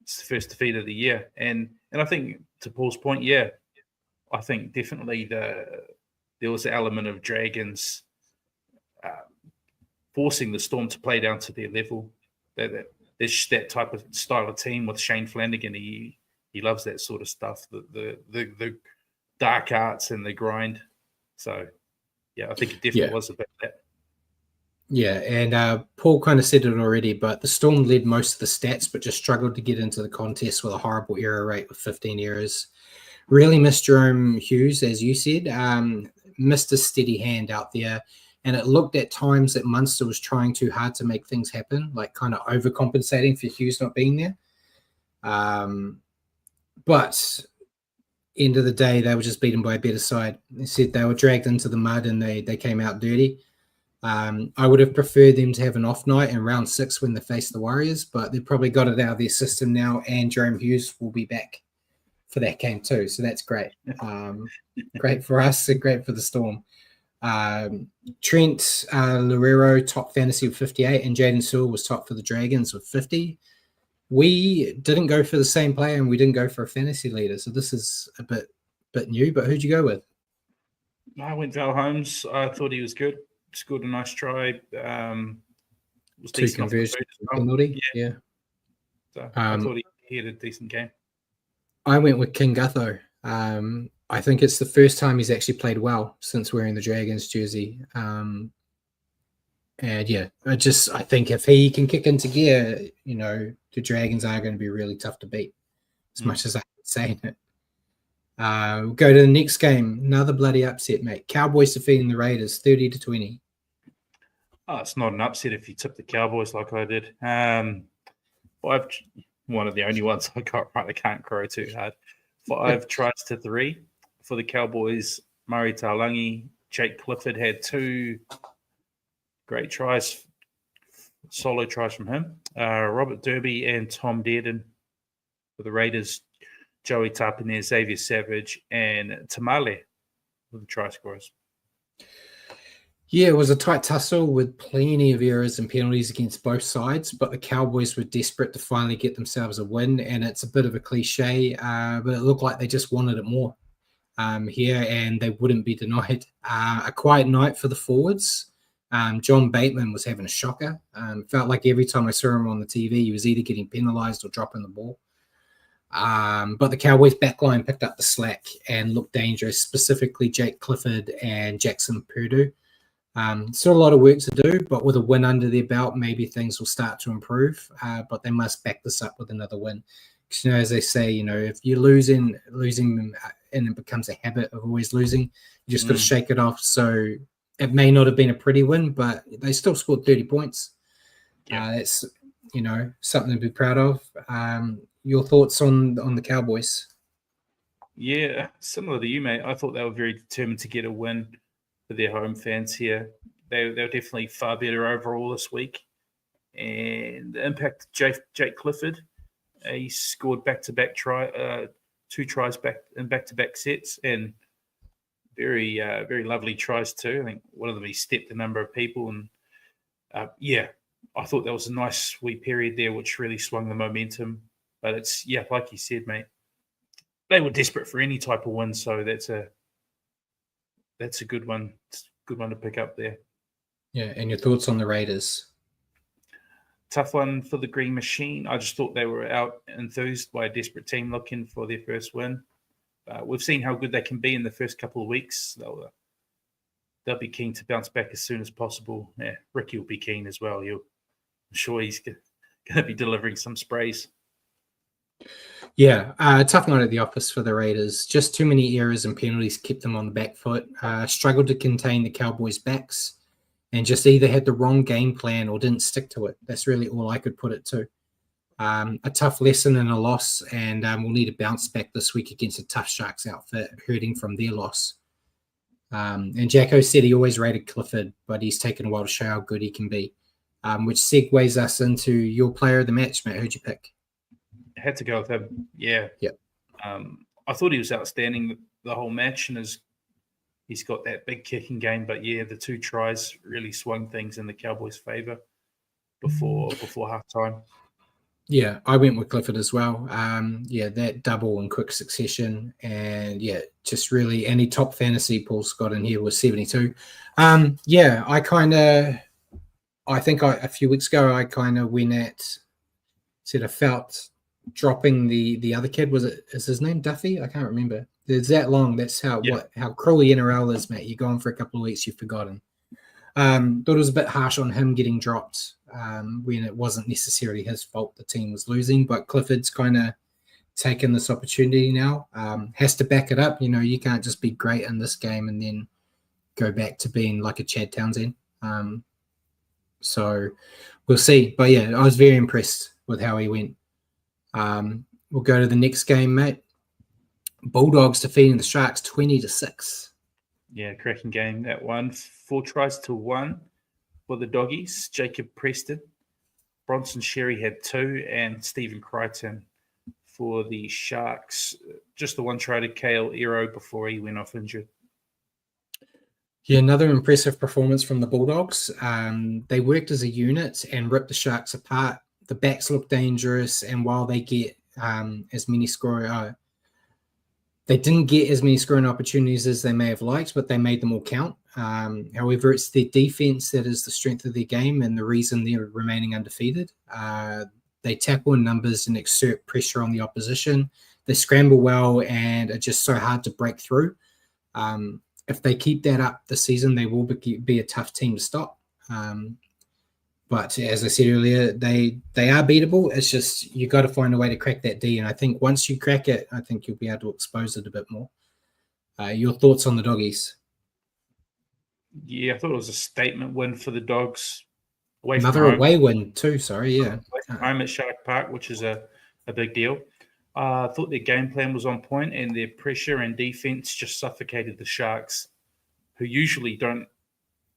B: it's the first defeat of the year. And I think, to Paul's point, yeah, I think definitely there was an element of Dragons forcing the Storm to play down to their level. That type of style of team with Shane Flanagan. He loves that sort of stuff, the dark arts and the grind. So, yeah, I think it definitely was about that.
A: Yeah, and Paul kind of said it already, but the Storm led most of the stats, but just struggled to get into the contest with a horrible error rate with 15 errors. Really missed Jerome Hughes, as you said. Missed a steady hand out there. And it looked at times that Munster was trying too hard to make things happen, like kind of overcompensating for Hughes not being there. But end of the day, they were just beaten by a better side. They said they were dragged into the mud and they came out dirty. I would have preferred them to have an off night in round 6 when they faced the Warriors, but they've probably got it out of their system now, and Jerome Hughes will be back for that game too. So that's great. Great for us and great for the Storm. Trent Loureiro top fantasy with 58, and Jaden Sewell was top for the Dragons with 50. We didn't go for the same player, and we didn't go for a fantasy leader, so this is a bit new. But who'd you go with?
B: I went Val Holmes. I thought he was good. Scored a nice try. Was
A: 2 conversions penalty. Yeah.
B: So I thought he had a decent game.
A: I went with King Gutho. I think it's the first time he's actually played well since wearing the Dragons jersey. And yeah, I think if he can kick into gear, the Dragons are going to be really tough to beat, as much as I hate saying it. We'll go to the next game. Another bloody upset, mate. Cowboys defeating the Raiders 30-20.
B: Oh, it's not an upset if you tip the Cowboys like I did. One of the only ones I got right. I can't crow too hard. 5 tries to 3 for the Cowboys. Murray Taulagi, Jake Clifford had 2 great tries, solo tries from him. Robert Derby and Tom Dearden for the Raiders. Joey Tapine, Xavier Savage, and Tamale were the try scorers.
A: Yeah, it was a tight tussle with plenty of errors and penalties against both sides, but the Cowboys were desperate to finally get themselves a win, and it's a bit of a cliche, but it looked like they just wanted it more here, and they wouldn't be denied. A quiet night for the forwards. John Bateman was having a shocker. Felt like every time I saw him on the TV, he was either getting penalised or dropping the ball. But the Cowboys backline picked up the slack and looked dangerous, specifically Jake Clifford and Jackson Purdue. Still a lot of work to do, but with a win under their belt, maybe things will start to improve. But they must back this up with another win. Because, as they say, if you're losing and it becomes a habit of always losing, you just got to shake it off. So it may not have been a pretty win, but they still scored 30 points. That's, something to be proud of. Your thoughts on the Cowboys?
B: Yeah, similar to you, mate. I thought they were very determined to get a win for their home fans here. They were definitely far better overall this week. And the impact of Jake Clifford, he scored back-to-back 2 tries in back-to-back sets, and very, very lovely tries too. I think one of them he stepped a number of people, and I thought that was a nice wee period there, which really swung the momentum But it's like you said, mate. They were desperate for any type of win, so that's a good one. It's a good one to pick up there.
A: Yeah, and your thoughts on the Raiders?
B: Tough one for the Green Machine. I just thought they were out enthused by a desperate team looking for their first win. We've seen how good they can be in the first couple of weeks. They'll be keen to bounce back as soon as possible. Yeah, Ricky will be keen as well. I'm sure he's going to be delivering some sprays.
A: Yeah, tough night at the office for the Raiders. Just too many errors and penalties kept them on the back foot. Struggled to contain the Cowboys' backs and just either had the wrong game plan or didn't stick to it. That's really all I could put it to. A tough lesson and a loss, and we'll need to bounce back this week against a tough Sharks outfit, hurting from their loss. And Jacko said he always rated Clifford, but he's taken a while to show how good he can be, which segues us into your player of the match, Matt. Who'd you pick?
B: I had to go with him. Yeah.
A: Yep.
B: I thought he was outstanding the whole match, and he's got that big kicking game. But yeah, the 2 tries really swung things in the Cowboys' favor before halftime.
A: Yeah, I went with Clifford as well. That double in quick succession, and just really any top fantasy Paul's got in here was 72. I think a few weeks ago I kind of went I felt dropping the other kid. Is his name Duffy? I can't remember. It's that long. That's how cruelly NRL is, Matt. You're gone for a couple of weeks, you've forgotten. Thought it was a bit harsh on him getting dropped when it wasn't necessarily his fault the team was losing, but Clifford's kind of taken this opportunity now. Has to back it up. You can't just be great in this game and then go back to being like a Chad Townsend. So we'll see. But I was very impressed with how he went. We'll go to the next game, mate. Bulldogs defeating the Sharks 20-6.
B: Yeah, cracking game, that one. 4 tries to 1 for the Doggies. Jacob Preston. Bronson Sherry had 2, and Stephen Crichton for the Sharks. Just the 1 try to Kale Ero before he went off injured.
A: Yeah, another impressive performance from the Bulldogs. They worked as a unit and ripped the Sharks apart. The backs look dangerous, and while they get as many scoring, they didn't get as many scoring opportunities as they may have liked, but they made them all count. However, it's their defense that is the strength of their game and the reason they're remaining undefeated. They tackle in numbers and exert pressure on the opposition. They scramble well and are just so hard to break through. If they keep that up this season, they will be a tough team to stop. But as I said earlier, they are beatable. It's just you got to find a way to crack that D. And I think once you crack it, I think you'll be able to expose it a bit more. Your thoughts on the Doggies?
B: Yeah, I thought it was a statement win for the Dogs.
A: Another away win too, sorry, yeah.
B: Home at Shark Park, which is a big deal. I thought their game plan was on point and their pressure and defense just suffocated the Sharks, who usually don't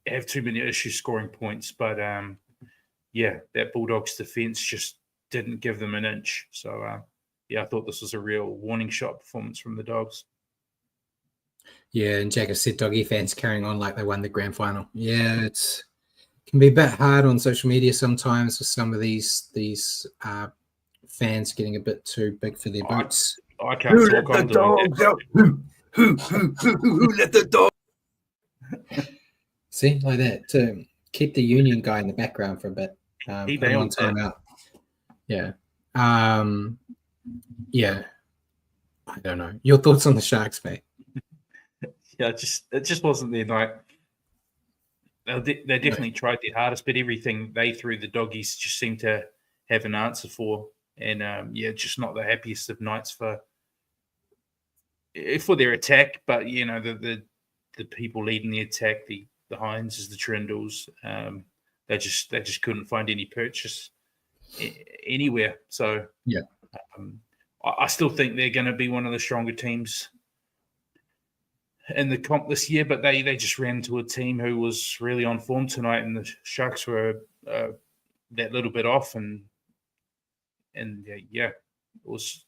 B: have too many issues scoring points. But, that Bulldogs defense just didn't give them an inch. So, I thought this was a real warning shot performance from the Dogs.
A: Yeah, and Jack has said Doggy fans carrying on like they won the grand final. Yeah, it can be a bit hard on social media sometimes with some of these fans getting a bit too big for their boots.
B: I can't
C: Who
B: talk
C: let
B: on
C: the dogs out? Who let the dog?
A: See, like that to keep the Union guy in the background for a bit.
B: He bailed
A: time out. Yeah. Yeah. I don't know. Your thoughts on the Sharks, mate?
B: Yeah, it just wasn't their night. They definitely tried their hardest, but everything they threw the Doggies just seemed to have an answer for. And, just not the happiest of nights for their attack. But, the people leading the attack, the Hines, the Trindles, they just couldn't find any purchase anywhere. So, I still think they're going to be one of the stronger teams in the comp this year, but they just ran into a team who was really on form tonight, and the Sharks were that little bit off, and it was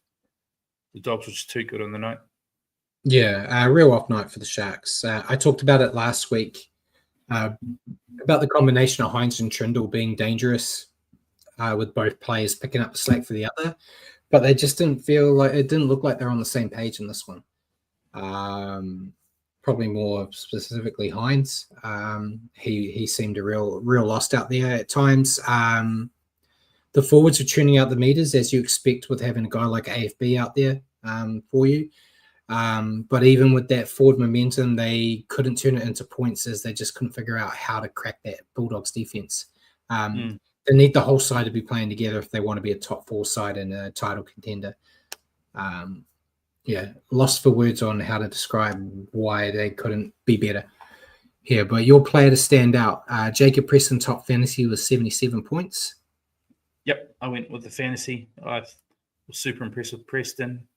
B: the Dogs were just too good on the night.
A: Yeah, a real off night for the Sharks. I talked about it last week about the combination of Hines and Trindle being dangerous with both players picking up the slack for the other. but they just didn't look like they're on the same page in this one. Probably more specifically Hines. He seemed a real lost out there at times. The forwards were tuning out the meters, as you expect with having a guy like AFB out there for you. But even with that forward momentum, they couldn't turn it into points, as they just couldn't figure out how to crack that Bulldogs defense. They need the whole side to be playing together if they want to be a top 4 side and a title contender. Lost for words on how to describe why they couldn't be better here. But your player to stand out, Jacob Preston, top fantasy with 77 points.
B: Yep, I went with the fantasy. I was super impressed with Preston.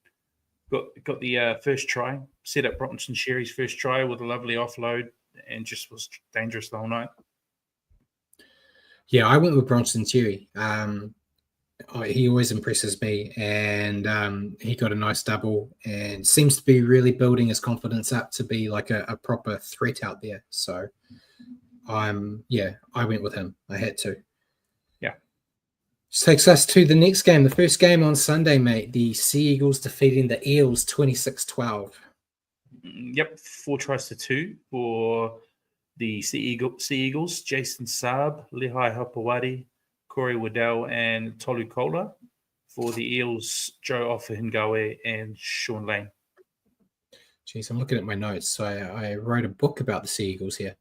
B: Got the first try, set up Bronson Sherry's first try with a lovely offload, and just was dangerous the whole night.
A: Yeah, I went with Bronson Sherry. He always impresses me, and he got a nice double and seems to be really building his confidence up to be like a proper threat out there. So I went with him. I had to.
B: Yeah.
A: Which takes us to the next game, the first game on Sunday, mate. The Sea Eagles defeating the Eels 26-12.
B: Yep, 4-2 for the Sea Eagles. Jason Saab, Lehigh Hapawadi, Corey Waddell, and Tolu Kola. For the Eels, Joe Ofahingawe and Sean Lane.
A: Jeez, I'm looking at my notes. So I wrote a book about the Sea Eagles here.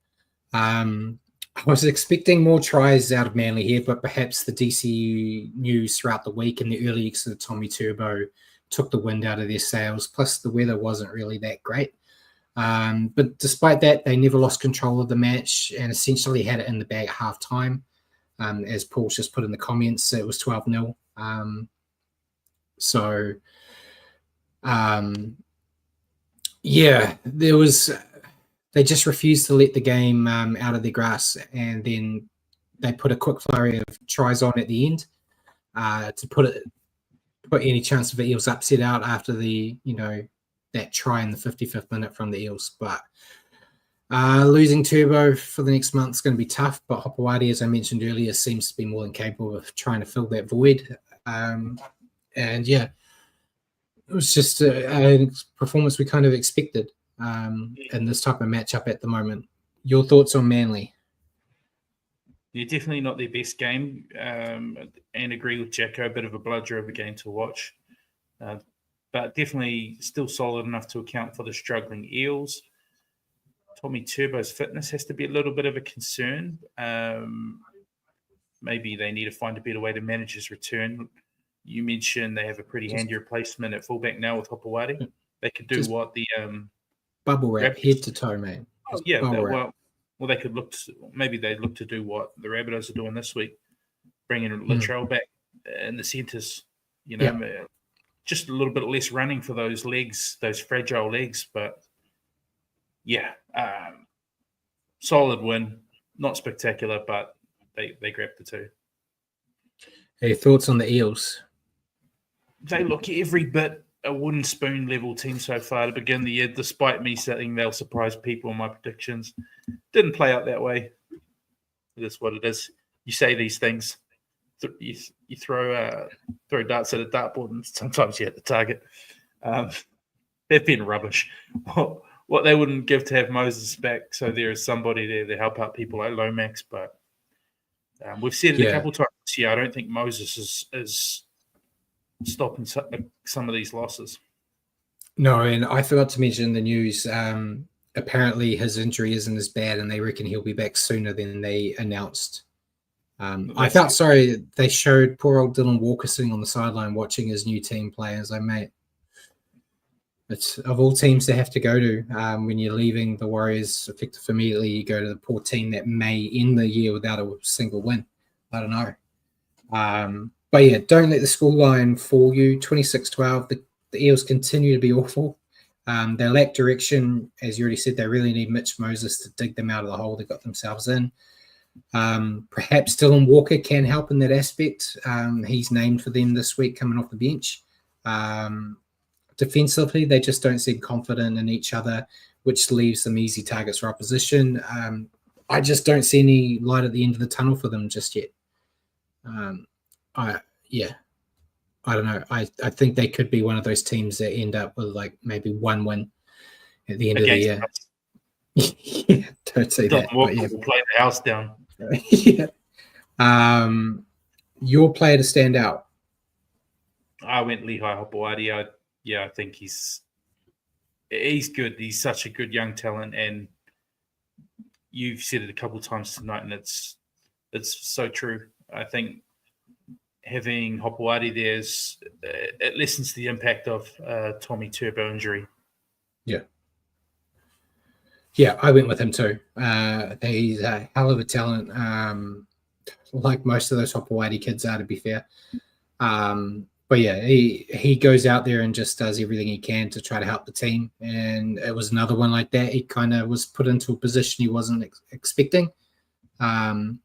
A: I was expecting more tries out of Manly here, but perhaps the DC news throughout the week and the early exit of Tommy Turbo took the wind out of their sails. Plus, the weather wasn't really that great. But despite that, they never lost control of the match and essentially had it in the bag at halftime. As Paul just put in the comments, it was 12-0. There was... They just refused to let the game out of their grasp, and then they put a quick flurry of tries on at the end to put any chance of the Eels upset out after that try in the 55th minute from the Eels. But losing Turbo for the next month is going to be tough. But Hopewadi, as I mentioned earlier, seems to be more than capable of trying to fill that void. It was just a performance we kind of expected. In this type of matchup at the moment. Your thoughts on Manly?
B: Yeah, definitely not their best game, and agree with Jacko, a bit of a bludger of a game to watch, but definitely still solid enough to account for the struggling Eels. Tommy Turbo's fitness has to be a little bit of a concern. Maybe they need to find a better way to manage his return. You mentioned they have a pretty handy replacement at fullback now with Hopewadi. They could do what the
A: bubble wrap head to toe, mate.
B: Well, they could look to do what the Rabbitohs are doing this week, bringing Latrell back in the centres. Just a little bit less running for those legs, those fragile legs. But solid win, not spectacular, but they grabbed the 2.
A: Hey, thoughts on the Eels?
B: They look every bit a wooden spoon level team so far to begin the year, despite me saying they'll surprise people in my predictions. Didn't play out that way. It is what it is. You say these things. You throw darts at a dartboard and sometimes you hit the target. They've been rubbish. What they wouldn't give to have Moses back, so there is somebody there to help out people like Lomax. But we've said it a couple times this year. I don't think Moses is stopping some of these losses.
A: No, and I forgot to mention in the news, apparently his injury isn't as bad and they reckon he'll be back sooner than they announced. I felt sorry. They showed poor old Dylan Walker sitting on the sideline watching his new team play. I was like, mate, it's of all teams to have to go to when you're leaving the Warriors effective immediately, you go to the poor team that may end the year without a single win. I don't know. But yeah, don't let the scoreline fool you. 26-12. The Eels continue to be awful. They lack direction. As you already said, they really need Mitch Moses to dig them out of the hole they got themselves in. Perhaps Dylan Walker can help in that aspect. He's named for them this week coming off the bench. Defensively, they just don't seem confident in each other, which leaves them easy targets for opposition. I just don't see any light at the end of the tunnel for them just yet. I don't know. I think they could be one of those teams that end up with like maybe one win at the end of the
B: Against
A: year.
B: us.
A: Yeah, don't say
B: Don
A: that.
B: Walker
A: But yeah.
B: will play the house down.
A: Yeah. Your player to stand out.
B: I went Lehigh Hopewadi. I think he's good. He's such a good young talent, and you've said it a couple of times tonight, and it's so true. I think having Hopewadi there it lessens the impact of Tommy Turbo injury.
A: Yeah, I went with him too. He's a hell of a talent. Like most of those Hopewadi kids are, to be fair. But yeah, he goes out there and just does everything he can to try to help the team. And it was another one like that. He kind of was put into a position he wasn't expecting. And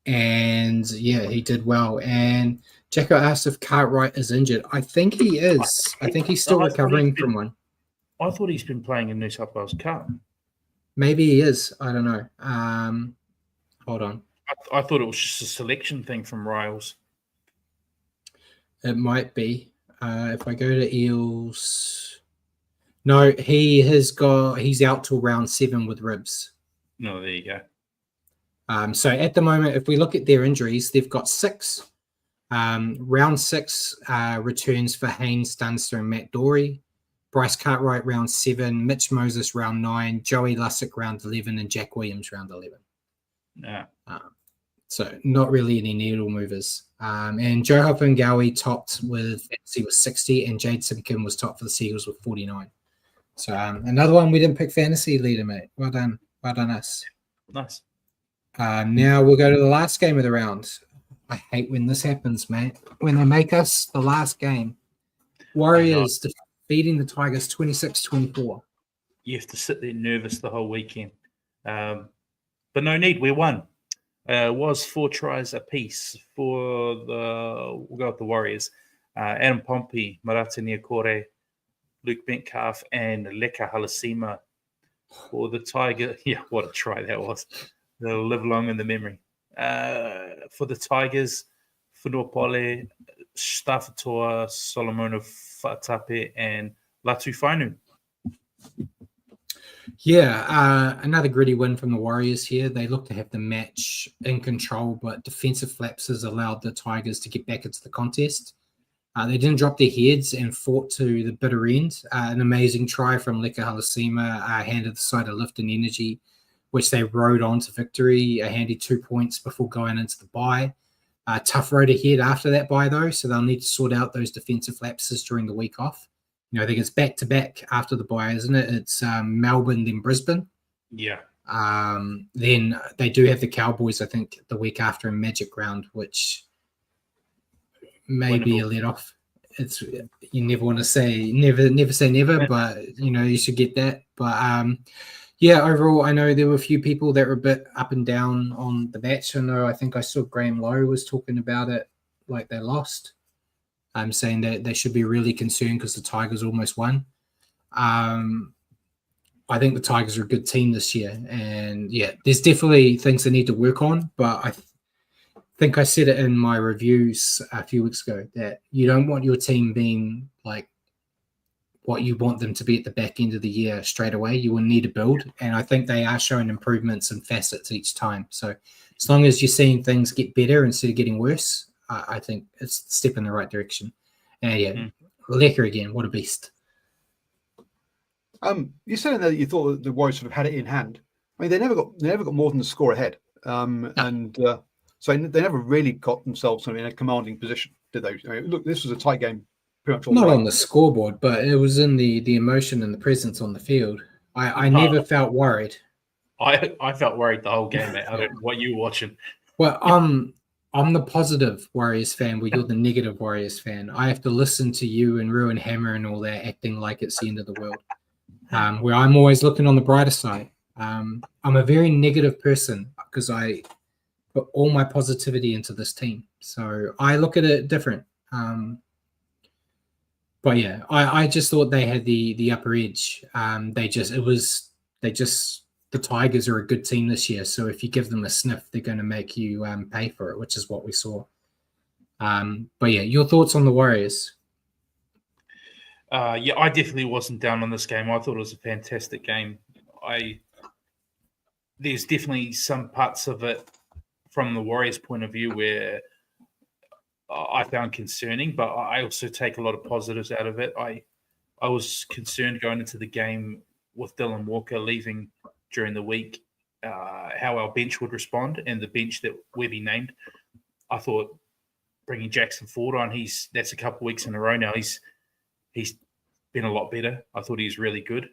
A: yeah, he did well. And Jacko asked if Cartwright is injured. I think he is. I think he's still recovering from one.
B: I thought he's been playing in New South Wales Cup.
A: Maybe he is. I don't know. Hold on.
B: I thought it was just a selection thing from Riles.
A: It might be. If I go to Eels, no, he's out till round 7 with ribs.
B: No, there you
A: go. So at the moment, if we look at their injuries, they've got 6. Round 6 returns for Haynes Dunster and Matt Dory. Bryce Cartwright round 7, Mitch Moses round 9, Joey Lussick round 11, and Jack Williams round 11.
B: Yeah.
A: So not really any needle movers. And Joe Hoppengawi topped with 60, and Jade Simpkin was top for the Seagulls with 49. So another one we didn't pick fantasy leader, mate. Well done us.
B: Nice.
A: Now we'll go to the last game of the round. I hate when this happens, mate. When they make us the last game. Warriors defeating the Tigers 26-24.
B: You have to sit there nervous the whole weekend. But no need, we won. Was 4 tries apiece for we'll go with the Warriors. Adam Pompey, Marata Niokore, Luke Metcalf, and Leka Halasima for the Tiger. Yeah, what a try that was. They'll live long in the memory. For the Tigers, Funopole, Stafatoa, Solomona Fatape, and Latu Fainu.
A: Yeah, another gritty win from the Warriors here. They look to have the match in control, but defensive lapses allowed the Tigers to get back into the contest. They didn't drop their heads and fought to the bitter end. An amazing try from Leka Halasima handed the side a lift and energy, which they rode on to victory. A handy 2 points before going into the bye. Tough road ahead after that bye, though, so they'll need to sort out those defensive lapses during the week off. I think it's back-to-back after the bye, isn't it? It's Melbourne, then Brisbane.
B: Yeah.
A: Then they do have the Cowboys, I think, the week after in Magic Round, which may be a let-off. It's you never want to say never say never, but you should get that. But yeah, overall, I know there were a few people that were a bit up and down on the match. I think I saw Graham Lowe was talking about it like they lost. I'm saying that they should be really concerned because the Tigers almost won. I think the Tigers are a good team this year. And yeah, there's definitely things they need to work on. But I think I said it in my reviews a few weeks ago that you don't want your team being like what you want them to be at the back end of the year straight away. You will need to build. And I think they are showing improvements and facets each time. So as long as you're seeing things get better instead of getting worse, I think it's a step in the right direction. And yeah, Lecker again, what a beast.
C: You said that you thought that the Warriors sort of had it in hand. I mean, they never got more than the score ahead, and so they never really got themselves in a commanding position, did they? I mean, look, this was a tight game, pretty much all
A: not
C: the way.
A: on the scoreboard, but it was in the emotion and the presence on the field. I never felt worried.
B: I felt worried the whole game, mate. I don't know what you were watching.
A: Well, I'm the positive Warriors fan where you're the negative Warriors fan. I have to listen to you and Ruin Hammer and all that acting like it's the end of the world. Where I'm always looking on the brighter side. I'm a very negative person because I put all my positivity into this team. So I look at it different. But yeah, I just thought they had the upper edge. The Tigers are a good team this year, so if you give them a sniff, they're going to make you pay for it, which is what we saw. But yeah, your thoughts on the Warriors?
B: Yeah, I definitely wasn't down on this game. I thought it was a fantastic game. There's definitely some parts of it from the Warriors' point of view where I found concerning, but I also take a lot of positives out of it. I was concerned going into the game with Dylan Walker leaving during the week, how our bench would respond, and the bench that Webby named. I thought bringing Jackson Ford on, that's a couple of weeks in a row now. He's been a lot better. I thought he was really good.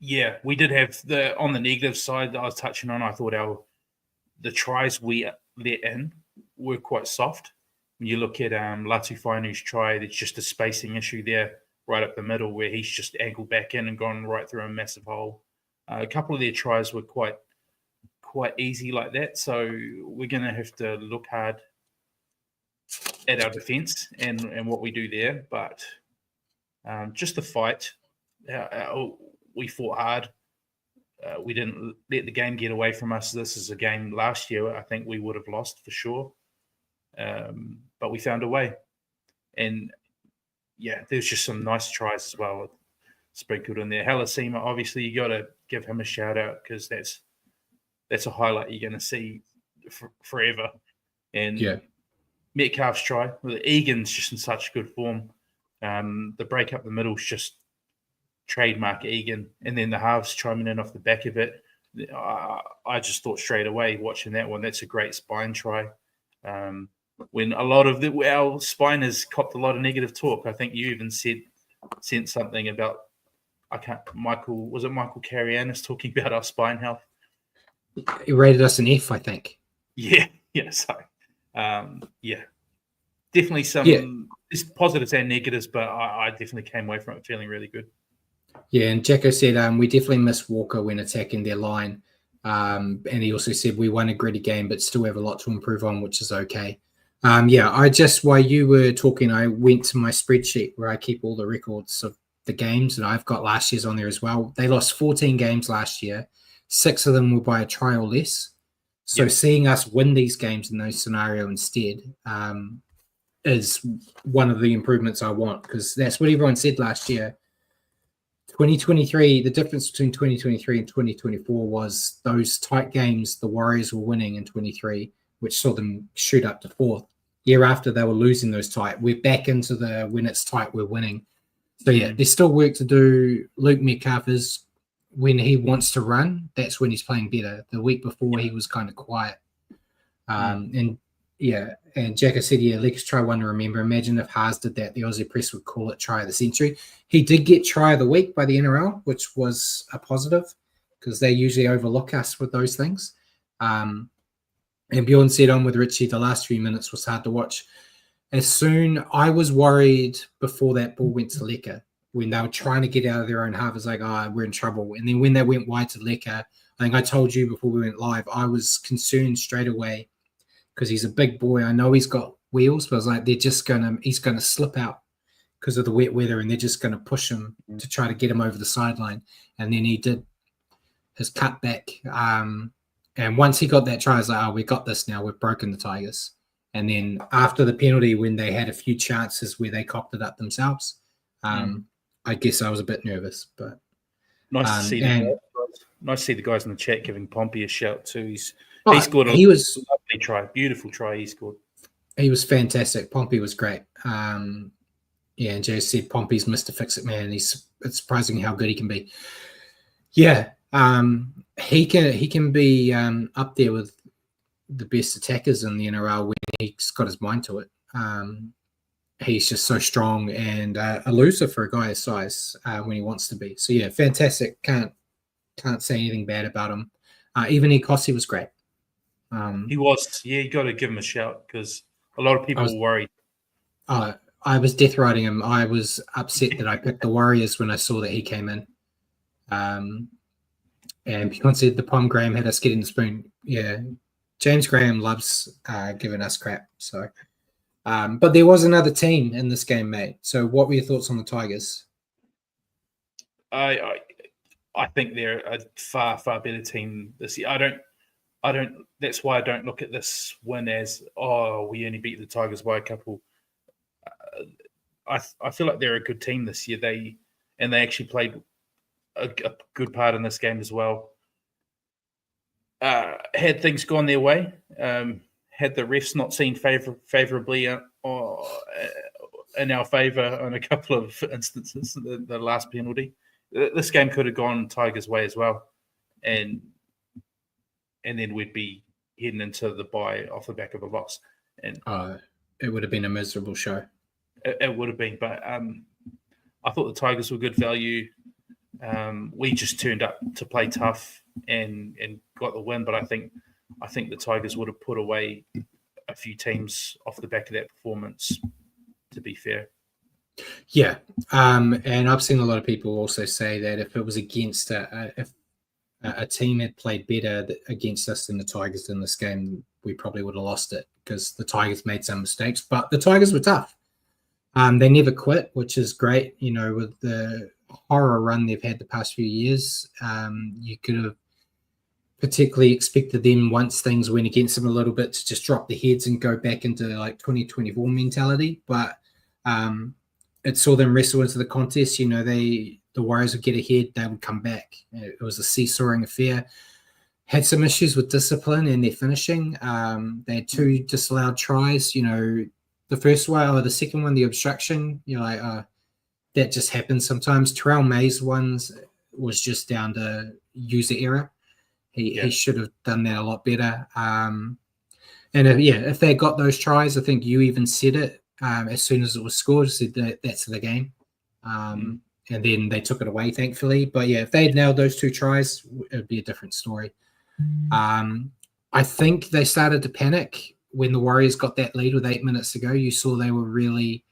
B: Yeah, we did have on the negative side that I was touching on. I thought the tries we let in were quite soft. When you look at Latu Fainu's try, there's just a spacing issue there right up the middle where he's just angled back in and gone right through a massive hole. A couple of their tries were quite easy like that. So we're going to have to look hard at our defence and what we do there. But just the fight, we fought hard. We didn't let the game get away from us. This is a game last year I think we would have lost for sure. But we found a way. And, yeah, there's just some nice tries as well sprinkled in there. Halasima, obviously, you got to give him a shout-out because that's a highlight you're going to see forever. And Metcalf's try. Egan's just in such good form. The break up the middle is just trademark Egan, and then the halves chiming in off the back of it. I just thought straight away watching that one, that's a great spine try. When a lot of our spine has copped a lot of negative talk. I think you even sent something about Michael Carrianis talking about our spine health.
A: He rated us an F, I think.
B: Yeah. So, definitely some there's positives and negatives, but I definitely came away from it feeling really good.
A: Yeah, and Jacko said we definitely missed Walker when attacking their line. And he also said we won a gritty game, but still have a lot to improve on, which is okay. While you were talking, I went to my spreadsheet where I keep all the records of the games, and I've got last year's on there as well. They lost 14 games last year. 6 of them were by a try or less. So seeing us win these games in those scenarios instead is one of the improvements I want, because that's what everyone said last year. 2023, the difference between 2023 and 2024 was those tight games the Warriors were winning in 23, which saw them shoot up to 4th. Year after, they were losing those tight. We're back into the when it's tight, we're winning. So, there's still work to do. Luke Metcalf is, when he wants to run, that's when he's playing better. The week before, he was kind of quiet. And Jacko said, let's try one to remember. Imagine if Haas did that, the Aussie press would call it try of the century. He did get try of the week by the NRL, which was a positive because they usually overlook us with those things. And Bjorn said on with Richie, the last few minutes was hard to watch. I was worried before that ball went to Leka, when they were trying to get out of their own half. It was like, we're in trouble. And then when they went wide to Leka, I think I told you before we went live, I was concerned straight away because he's a big boy. I know he's got wheels, but I was like, he's going to slip out because of the wet weather, and they're just going to push him to try to get him over the sideline. And then he did his cutback. And once he got that try, I was like, we got this now. We've broken the Tigers. And then after the penalty, when they had a few chances where they cocked it up themselves, I guess I was a bit nervous. But
B: nice to see the guys in the chat giving Pompey a shout too. He scored a lovely try, beautiful try he scored.
A: He was fantastic. Pompey was great. And Joe said Pompey's Mr. Fix-It Man. It's surprising how good he can be. Yeah, he can be up there with the best attackers in the NRL when he's got his mind to it. He's just so strong and elusive for a guy his size when he wants to be. So yeah, fantastic. Can't say anything bad about him. Even Ikosi was great.
B: He was. Yeah, you got to give him a shout because a lot of people were worried.
A: I was death riding him. I was upset that I picked the Warriors when I saw that he came in. And Bjorn said the Pom Graham had us getting the spoon. Yeah, James Graham loves giving us crap. So, but there was another team in this game, mate. So, what were your thoughts on the Tigers?
B: I think they're a far better team this year. That's why I don't look at this win as, oh, we only beat the Tigers by a couple. I feel like they're a good team this year. They actually played a good part in this game as well. Had things gone their way, had the refs not seen favorably in our favour on a couple of instances, the last penalty, this game could have gone Tigers' way as well, and then we'd be heading into the bye off the back of a loss. And
A: it would have been a miserable show.
B: It would have been, but I thought the Tigers were good value. We just turned up to play tough and got the win, but I think the Tigers would have put away a few teams off the back of that performance, to be fair.
A: Yeah, and I've seen a lot of people also say that if it was against if a team had played better against us than the Tigers in this game, we probably would have lost it because the Tigers made some mistakes, but the Tigers were tough. They never quit, which is great. You know, with the horror run they've had the past few years, you could have particularly expected them, once things went against them a little bit, to just drop their heads and go back into like 2024 mentality. But it saw them wrestle into the contest. You know, the Warriors would get ahead, they would come back. It was a seesawing affair. Had some issues with discipline and their finishing. They had 2 disallowed tries. You know, the first one or the second one, the obstruction, you're like, that just happens sometimes. Terrell May's ones was just down to user error. He should have done that a lot better. And if they got those tries, I think you even said it as soon as it was scored, said that's the game. And then they took it away, thankfully. But yeah, if they had nailed those 2 tries, it would be a different story. I think they started to panic when the Warriors got that lead with 8 minutes to go. You saw they were really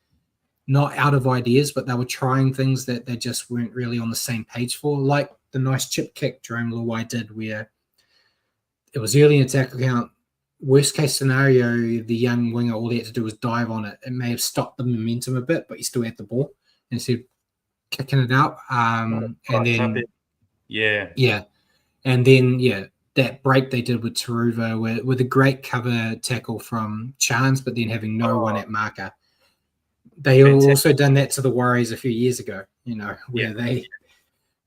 A: not out of ideas, but they were trying things that they just weren't really on the same page for, like the nice chip kick Jerome Luai did, where it was early in attack account. Worst case scenario, the young winger, all he had to do was dive on it. It may have stopped the momentum a bit, but he still had the ball instead of kicking it out. And then that break they did with Taruva with a great cover tackle from Chance, but then having no one at marker. They also done that to the Warriors a few years ago, you know, where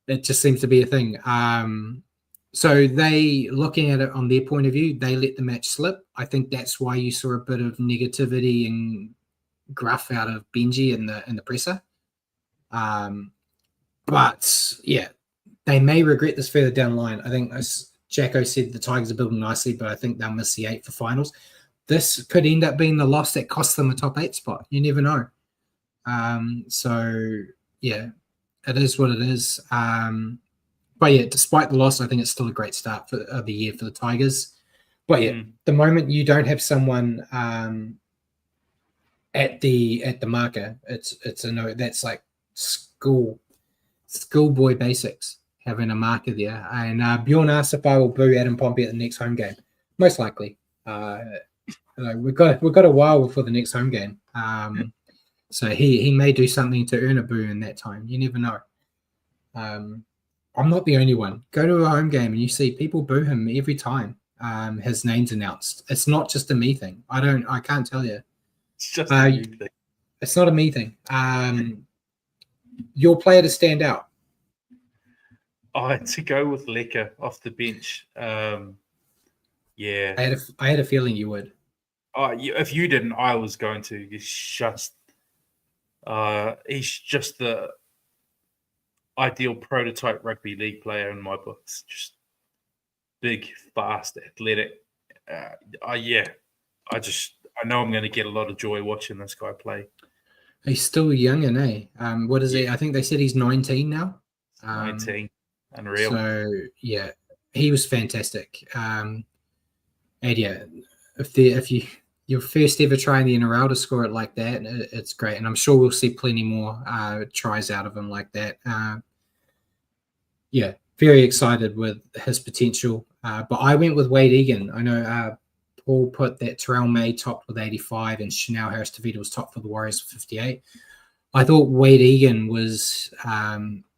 A: it just seems to be a thing. So they, looking at it on their point of view, they let the match slip. I think that's why you saw a bit of negativity and gruff out of Benji in the presser. But yeah, they may regret this further down the line. I think, as Jacko said, the Tigers are building nicely, but I think they'll miss the 8 for finals. This could end up being the loss that costs them a top 8 spot. You never know. So yeah, it is what it is. But yeah, despite the loss, I think it's still a great start for the year for the Tigers. But yeah, the moment you don't have someone at the marker, it's a no. That's like schoolboy basics, having a marker there. And Bjorn asked if I will boo Adam Pompey at the next home game. Most likely. We've got a while before the next home game. So he may do something to earn a boo in that time. You never know. I'm not the only one. Go to a home game and you see people boo him every time his name's announced. It's not just a me thing. I can't tell you.
B: It's just a me thing.
A: It's not a me thing. Your player to stand out.
B: I had to go with Lecker off the bench. Yeah.
A: I had a feeling you would.
B: If you didn't, I was going to. He's just the ideal prototype rugby league player in my books. Just big, fast, athletic. I know I'm going to get a lot of joy watching this guy play.
A: He's still young, eh? What is he? I think they said he's 19 now.
B: 19. Unreal.
A: So yeah, he was fantastic. And yeah, if your first ever try in the NRL to score it like that, it's great. And I'm sure we'll see plenty more tries out of him like that. Yeah, very excited with his potential. But I went with Wade Egan. I know Paul put that Terrell May topped with 85 and Chanel Harris-Tavita was top for the Warriors with 58. I thought Wade Egan was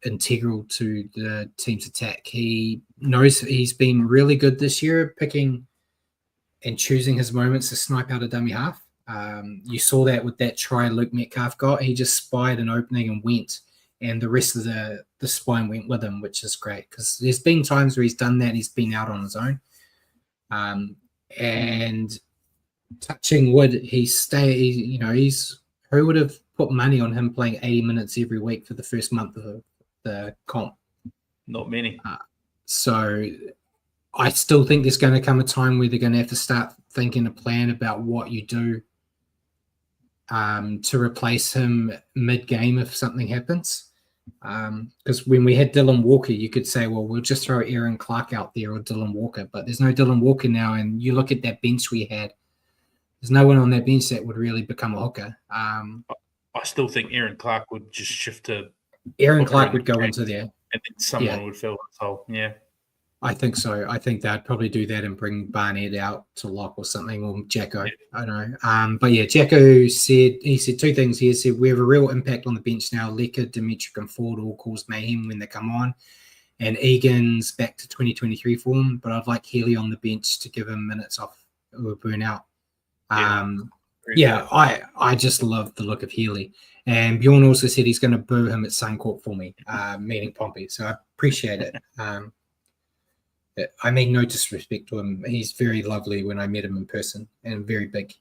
A: integral to the team's attack. He knows he's been really good this year, picking and choosing his moments to snipe out a dummy half. You saw that with that try Luke Metcalf got. He just spied an opening and went, and the rest of the spine went with him, which is great because there's been times where he's done that. He's been out on his own. And touching wood, he's who would have put money on him playing 80 minutes every week for the first month of the comp?
B: Not many.
A: So I still think there's going to come a time where they're going to have to start thinking a plan about what you do to replace him mid-game if something happens. Because when we had Dylan Walker, you could say, well, we'll just throw Aaron Clark out there or Dylan Walker, but there's no Dylan Walker now, and you look at that bench we had, there's no one on that bench that would really become a hooker.
B: I still think Aaron Clark would just shift to
A: Aaron Clark would go into there.
B: And then someone would fill his hole. Yeah.
A: I think so. I think they'd probably do that and bring Barnett out to lock or something, or Jacko. Yeah. I don't know. But yeah, Jacko said two things. He said we have a real impact on the bench now. Lecker, Dimitri, and Ford all cause mayhem when they come on. And Egan's back to 2023 form, but I'd like Healy on the bench to give him minutes off or burn out. I just love the look of Healy. And Bjorn also said he's going to boo him at Suncorp for me, meaning Pompey. So I appreciate it. I mean no disrespect to him. He's very lovely when I met him in person and very big.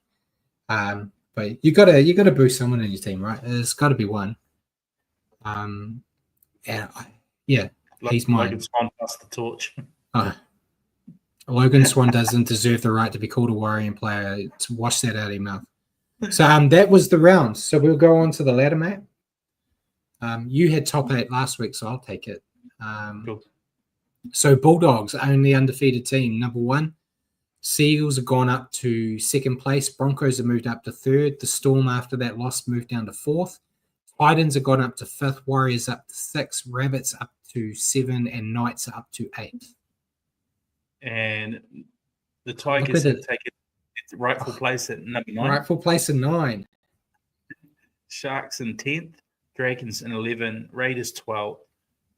A: But you gotta boo someone in your team, right? There's got to be one. He's mine.
B: Logan Swan passed the torch.
A: Logan Swan doesn't deserve the right to be called a worrying player. To wash that out of your mouth. So that was the round. So we'll go on to the ladder, mate. You had top 8 last week, so I'll take it.
B: Cool.
A: So Bulldogs, only undefeated team, number 1. Seagulls have gone up to 2nd place. Broncos have moved up to 3rd. The Storm, after that loss, moved down to 4th. Titans have gone up to 5th. Warriors up to 6th. Rabbits up to 7. And Knights are up to 8th.
B: And the Tigers have taken its rightful place at number 9.
A: Rightful place at 9.
B: Sharks in 10th. Dragons in 11th. Raiders 12th.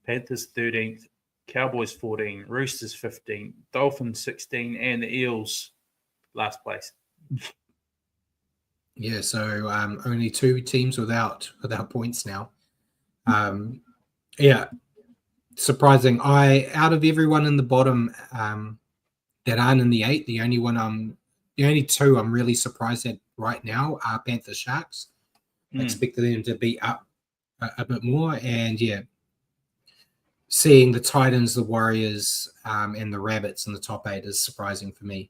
B: Panthers 13th. Cowboys 14, Roosters 15, Dolphins 16, and the Eels last place.
A: Yeah, so only 2 teams without points now. Surprising. Out of everyone in the bottom that aren't in the 8, the only 2 I'm really surprised at right now are Panthers Sharks. I expected them to be up a bit more, and seeing the Titans, the Warriors, and the Rabbits in the top 8 is surprising for me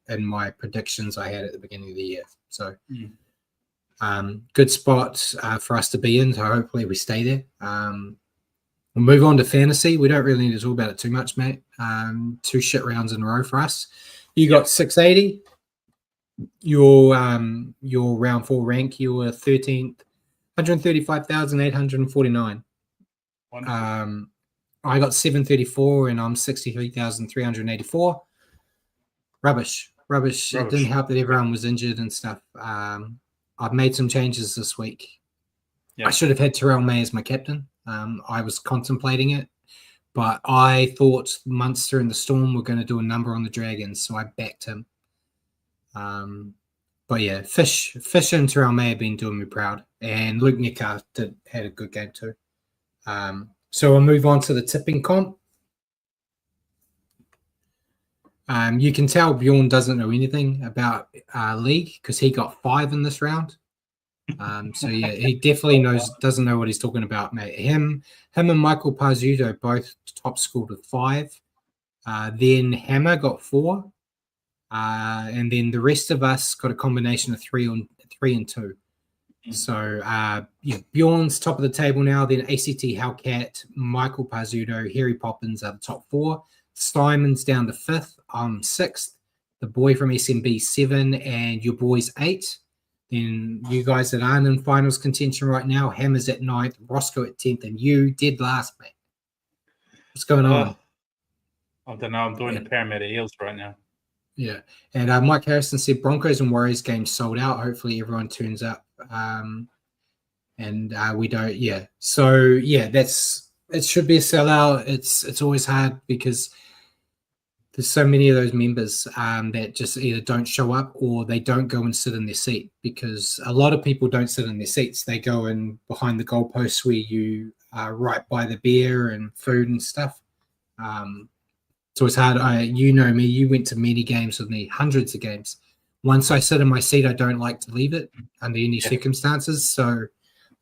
A: in my predictions I had at the beginning of the year. So good spot for us to be in. So hopefully we stay there. We'll move on to fantasy. We don't really need to talk about it too much, mate. 2 shit rounds in a row for us. You got 680. Your round 4 rank, you were 13th, 135,849. I got 734 and I'm 63,384. Rubbish. It didn't help that everyone was injured and stuff. I've made some changes this week. I should have had Terrell May as my captain. I was contemplating it, but I thought Munster and the Storm were going to do a number on the Dragons, so I backed him. But yeah, Fish and Terrell May have been doing me proud, and Luke Metcalf had a good game too. So we'll move on to the tipping comp. You can tell Bjorn doesn't know anything about league because he got 5 in this round. So yeah, he definitely doesn't know what he's talking about, mate. Him and Michael Pazzuto both top scored with 5. Then Hammer got 4. And then the rest of us got a combination of 3 and 2. So Bjorn's top of the table now. Then ACT Hellcat, Michael Pazzuto, Harry Poppins are the top 4. Steinman's down to 5th. I'm 6th. The boy from SMB 7, and your boys 8. Then you guys that aren't in finals contention right now, Hammer's at 9th, Roscoe at 10th, and you dead last, mate. What's going on?
B: I don't know. I'm doing the Parramatta Eels right now.
A: Yeah. And Mike Harrison said Broncos and Warriors game sold out. Hopefully everyone turns up. And and we don't. Yeah, so yeah, it should be a sellout. It's always hard because there's so many of those members that just either don't show up or they don't go and sit in their seat, because a lot of people don't sit in their seats. They go in behind the goalposts where you are right by the beer and food and stuff. So it's hard. You know me, you went to many games with me, hundreds of games. Once I sit in my seat, I don't like to leave it under any circumstances. So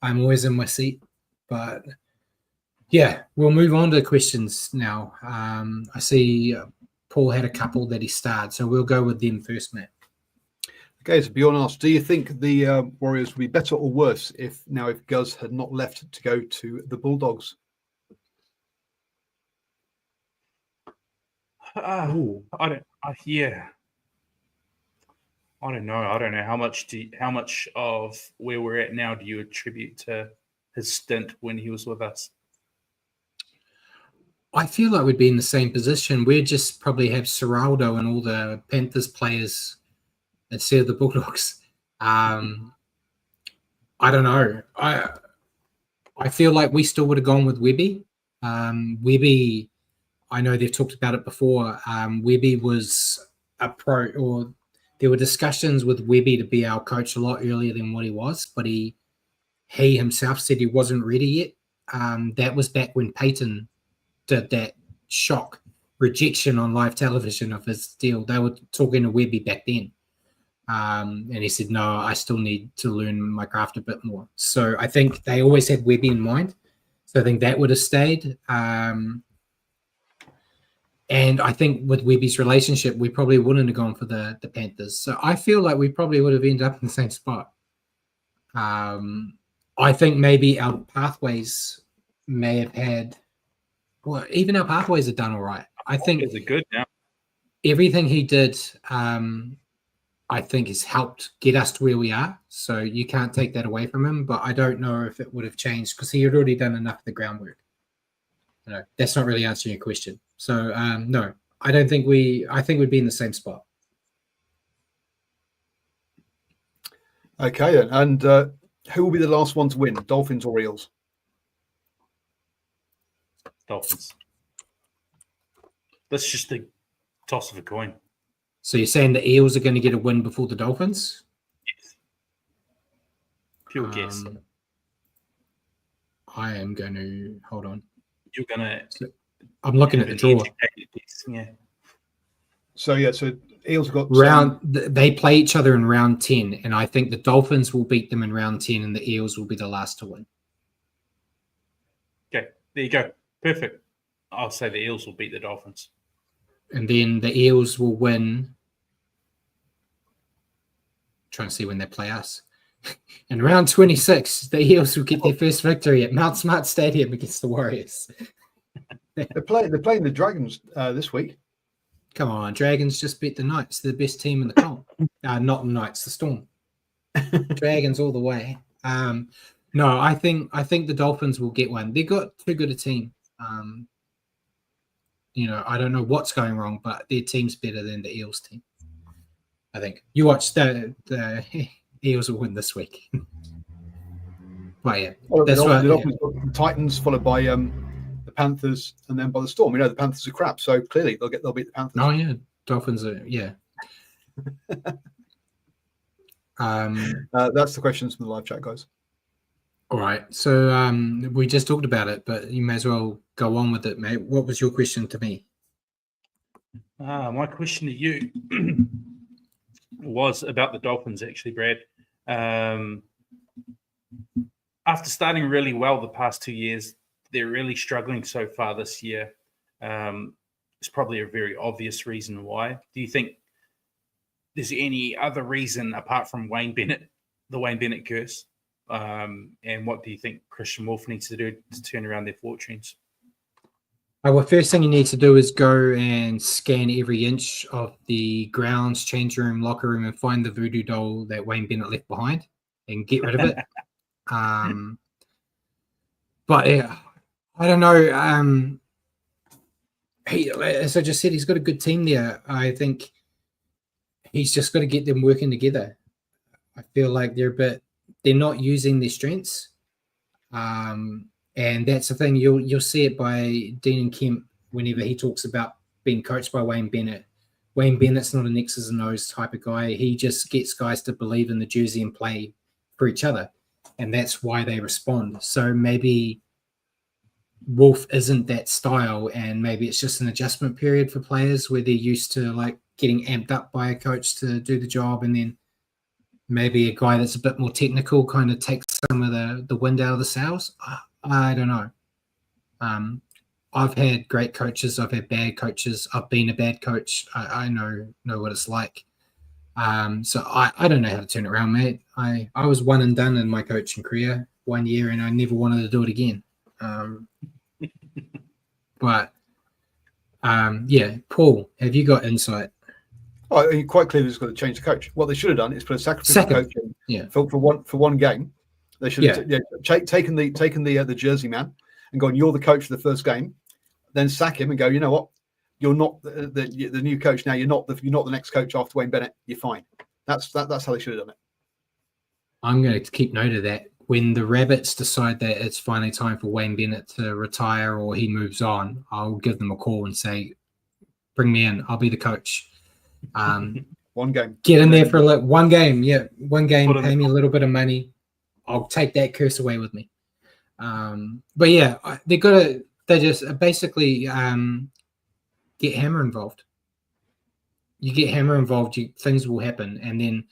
A: I'm always in my seat. But yeah, we'll move on to questions now. I see Paul had a couple that he starred, so we'll go with them first, Matt.
C: Okay, so Bjorn asked, do you think the Warriors would be better or worse if Guz had not left to go to the Bulldogs?
B: I don't know. I don't know how much of where we're at now do you attribute to his stint when he was with us?
A: I feel like we'd be in the same position. We'd just probably have Seraldo and all the Panthers players instead of the Bulldogs. I don't know. I feel like we still would have gone with Webby. Webby, I know they've talked about it before. Webby was a pro, or there were discussions with Webby to be our coach a lot earlier than what he was, but he himself said he wasn't ready yet. That was back when Peyton did that shock rejection on live television of his deal. They were talking to Webby back then. And he said, no, I still need to learn my craft a bit more. So I think they always had Webby in mind. So I think that would have stayed. And I think with Webby's relationship, we probably wouldn't have gone for the Panthers. So I feel like we probably would have ended up in the same spot. I think maybe our pathways may have had, well, even our pathways are done all right. I think
B: it's good now.
A: Everything he did, I think, has helped get us to where we are. So you can't take that away from him. But I don't know if it would have changed because he had already done enough of the groundwork. No, that's not really answering your question. So no, I don't think I think we'd be in the same spot.
C: Okay, then. And who will be the last one to win, Dolphins or Eels?
B: Dolphins. That's just the toss of a coin.
A: So you're saying the Eels are going to get a win before the Dolphins?
B: Yes. Pure guess.
A: I am going to hold on.
B: You're going to.
A: I'm looking at the draw.
B: Yeah.
C: So Eels have got
A: they play each other in round 10, and I think the Dolphins will beat them in round 10, and the Eels will be the last to win.
B: Okay, there you go. Perfect. I'll say the Eels will beat the Dolphins.
A: And then the Eels will win. Trying to see when they play us. In round 26, the Eels will get their first victory at Mount Smart Stadium against the Warriors.
C: They're playing the Dragons this week.
A: Come on, Dragons just beat the Knights. They're the best team in the comp. Not the Knights, the Storm. Dragons all the way. No, I think the Dolphins will get one. They've got too good a team. I don't know what's going wrong, but their team's better than the Eels team. I think you watch the Eels will win this week. But yeah, that's right.
C: The Titans followed by the Panthers and then by the Storm. We know the Panthers are crap, so clearly they'll beat the Panthers.
A: Oh yeah, Dolphins are
C: That's the questions from the live chat, guys.
A: All right, so we just talked about it, but you may as well go on with it, mate. What was your question to me?
B: My question to you was about the Dolphins, actually, Brad. After starting really well the past 2 years, they're really struggling so far this year. It's probably a very obvious reason why. Do you think there's any other reason apart from the Wayne Bennett curse? And what do you think Christian Wolf needs to do to turn around their fortunes?
A: Well, first thing you need to do is go and scan every inch of the grounds, change room, locker room, and find the voodoo doll that Wayne Bennett left behind and get rid of it. But I don't know. As I just said, he's got a good team there. I think he's just got to get them working together. I feel like they're not using their strengths. And that's the thing. You'll see it by Dean and Kemp whenever he talks about being coached by Wayne Bennett. Wayne Bennett's not an X's and O's type of guy. He just gets guys to believe in the jersey and play for each other. And that's why they respond. So maybe Wolf isn't that style, and maybe it's just an adjustment period for players where they're used to like getting amped up by a coach to do the job, and then maybe a guy that's a bit more technical kind of takes some of the wind out of the sails. I don't know. I've had great coaches. I've had bad coaches. I've been a bad coach. I know what it's like. So I don't know how to turn it around, mate. I was one and done in my coaching career 1 year, and I never wanted to do it again. But Paul, have you got insight?
C: Oh, and quite clearly, it's got to change the coach. What they should have done is put a sacrificial coach in for one game. They should have taken the jersey man and gone, "You're the coach for the first game." Then sack him and go, "You know what? You're not the new coach now. You're not the next coach after Wayne Bennett. You're fine." That's how they should have done it.
A: I'm going to keep note of that. When the Rabbits decide that it's finally time for Wayne Bennett to retire or he moves on, I'll give them a call and say, "Bring me in. I'll be the coach."
C: One game.
A: Get in there for one game. Yeah, one game. Pay me a little bit of money. I'll take that curse away with me. But yeah, they just basically get Hammer involved. You get Hammer involved, things will happen, and then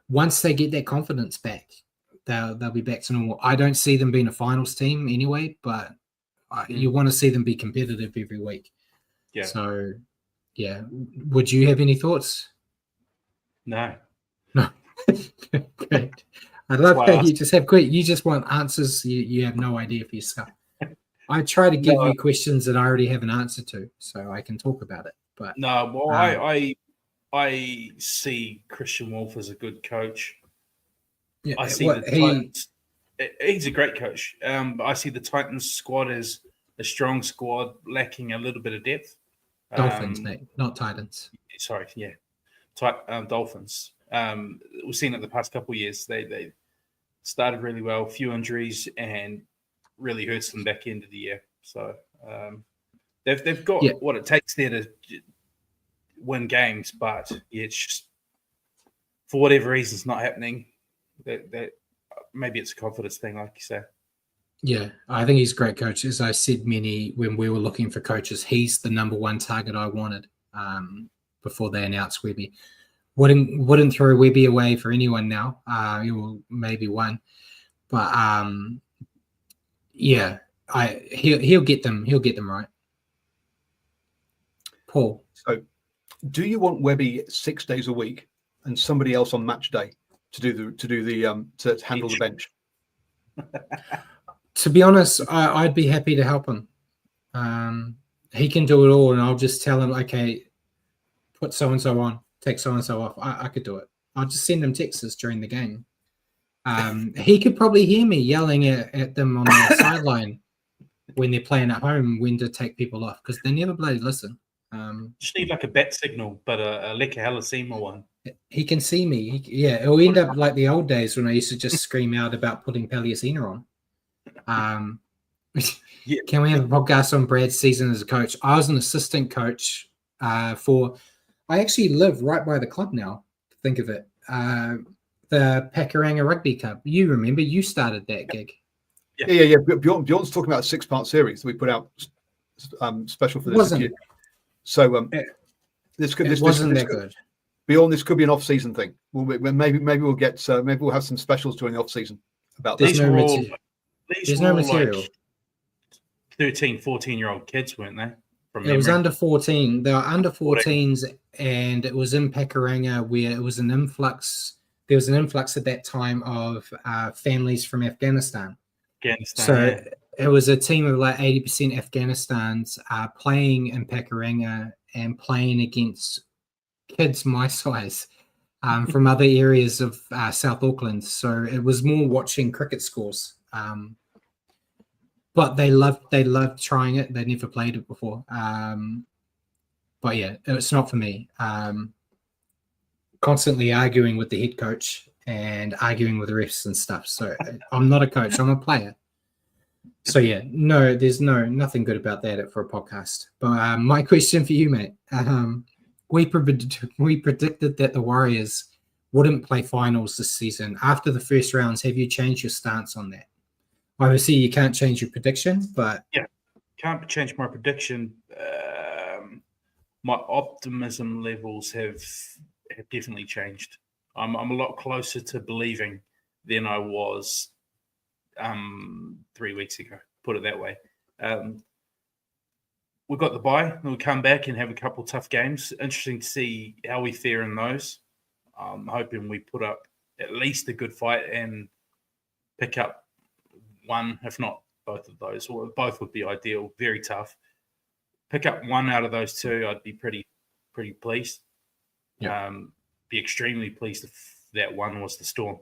A: once they get that confidence back, they'll be back to normal. I don't see them being a finals team anyway, but you want to see them be competitive every week.
B: Yeah.
A: So, yeah. Would you have any thoughts?
B: No.
A: Great. I love how you just have you just want answers. You have no idea for yourself. I try to give you questions that I already have an answer to, so I can talk about it. But
B: no, well, I see Christian Wolf as a good coach.
A: Yeah,
B: I see the Titans. He's a great coach. I see the Titans squad as a strong squad, lacking a little bit of depth.
A: Dolphins, mate, not Titans.
B: Sorry, yeah, Dolphins. We've seen it the past couple of years. They started really well, few injuries, and really hurts them back end of the year. So they've got what it takes there to win games, but it's just for whatever reason it's not happening. That maybe it's a confidence thing, like you say.
A: Yeah, I think he's a great coach. As I said, when we were looking for coaches, he's the number one target I wanted before they announced Webby. Wouldn't throw Webby away for anyone now. Maybe one, but he'll get them. He'll get them right. Paul.
C: So, do you want Webby 6 days a week and somebody else on match day to handle the bench?
A: To be honest, I'd be happy to help him. He can do it all, and I'll just tell him, okay, put so and so on, take so and so off. I could do it. I'll just send him texts during the game. He could probably hear me yelling at them on the sideline when they're playing at home when to take people off, because they never bloody listen.
B: Just need like a bat signal, but a Leka Halasima one.
A: He can see me. It'll end up like the old days when I used to just scream out about putting Paliasina on. Can we have a podcast on Brad's season as a coach? I was an assistant coach I actually live right by the club now. Think of it. The Pakuranga Rugby Cup. You remember, you started that gig.
C: Yeah. Bjorn's talking about a 6-part series that we put out special for this year. So this wasn't that good. Bjorn, this could be an off-season thing. Maybe we'll get maybe we'll have some specials during the off-season about
A: There's
C: this.
A: There's no material.
B: Like 13, 14-year-old kids, weren't they?
A: It was under 14. They were under 14s, and it was in Pakuranga where it was an influx. There was an influx at that time of families from Afghanistan. So it was a team of like 80% Afghanistans playing in Pakuranga and playing against kids my size from other areas of South Auckland. So it was more watching cricket scores. But they loved trying it. They never played it before. But yeah, it's not for me. Constantly arguing with the head coach and arguing with the refs and stuff. So I'm not a coach. I'm a player. So yeah, no, there's nothing good about that for a podcast. But my question for you, mate, we predicted that the Warriors wouldn't play finals this season. After the first rounds, have you changed your stance on that? Obviously, you can't change your prediction, but
B: can't change my prediction. My optimism levels have definitely changed. I'm a lot closer to believing than I was 3 weeks ago. Put it that way. We've got the bye, and we'll come back and have a couple of tough games. Interesting to see how we fare in those. I'm hoping we put up at least a good fight and pick up one, if not both of those. Or both would be ideal. Very tough. Pick up one out of those two, I'd be pretty pleased.
A: Yeah.
B: Be extremely pleased if that one was the Storm.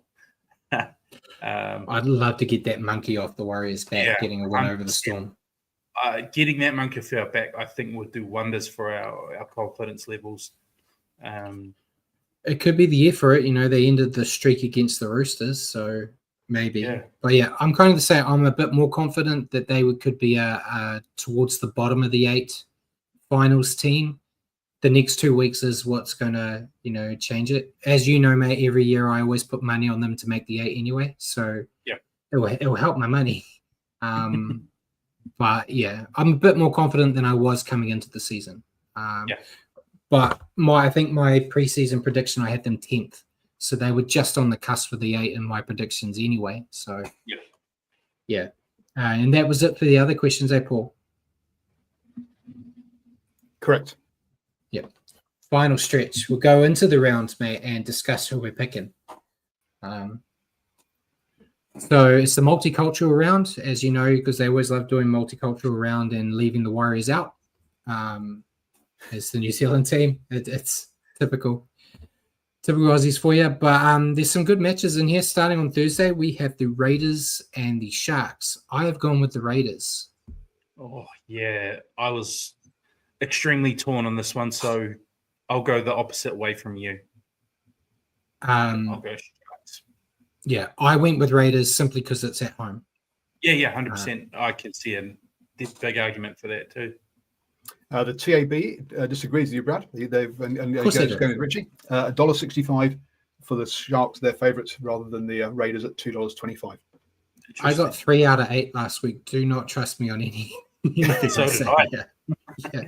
A: I'd love to get that monkey off the Warriors back, getting a win over the Storm.
B: Getting that monkey off our back, I think, would do wonders for our confidence levels.
A: It could be the year for it. You know, they ended the streak against the Roosters, so maybe.
B: Yeah.
A: But yeah, I'm kind of the same. I'm a bit more confident that they could be towards the bottom of the 8 finals team. The next 2 weeks is what's going to, change it. As you know, mate, every year I always put money on them to make the 8 anyway. So it will help my money. But yeah, I'm a bit more confident than I was coming into the season. But I think my preseason prediction, I had them 10th. So they were just on the cusp of the 8 in my predictions anyway. So yeah. And that was it for the other questions, Paul?
C: Correct.
A: Yep. Final stretch. We'll go into the rounds, mate, and discuss who we're picking. So it's the multicultural round, as you know, because they always love doing multicultural round and leaving the Warriors out. It's the New Zealand team. It's typical Aussies for you. But there's some good matches in here. Starting on Thursday, we have the Raiders and the Sharks. I have gone with the Raiders.
B: Oh, yeah. I was extremely torn on this one, so I'll go the opposite way from you. I'll go Sharks.
A: Yeah, I went with Raiders simply because it's at home.
B: Yeah, 100%. I can see a big argument for that too.
C: The TAB disagrees with you, Brad. They've going with Richie. $1.65 for the Sharks, their favourites, rather than the Raiders at $2.25.
A: I got 3 out of 8 last week. Do not trust me on any.
B: So did I.
A: Yeah.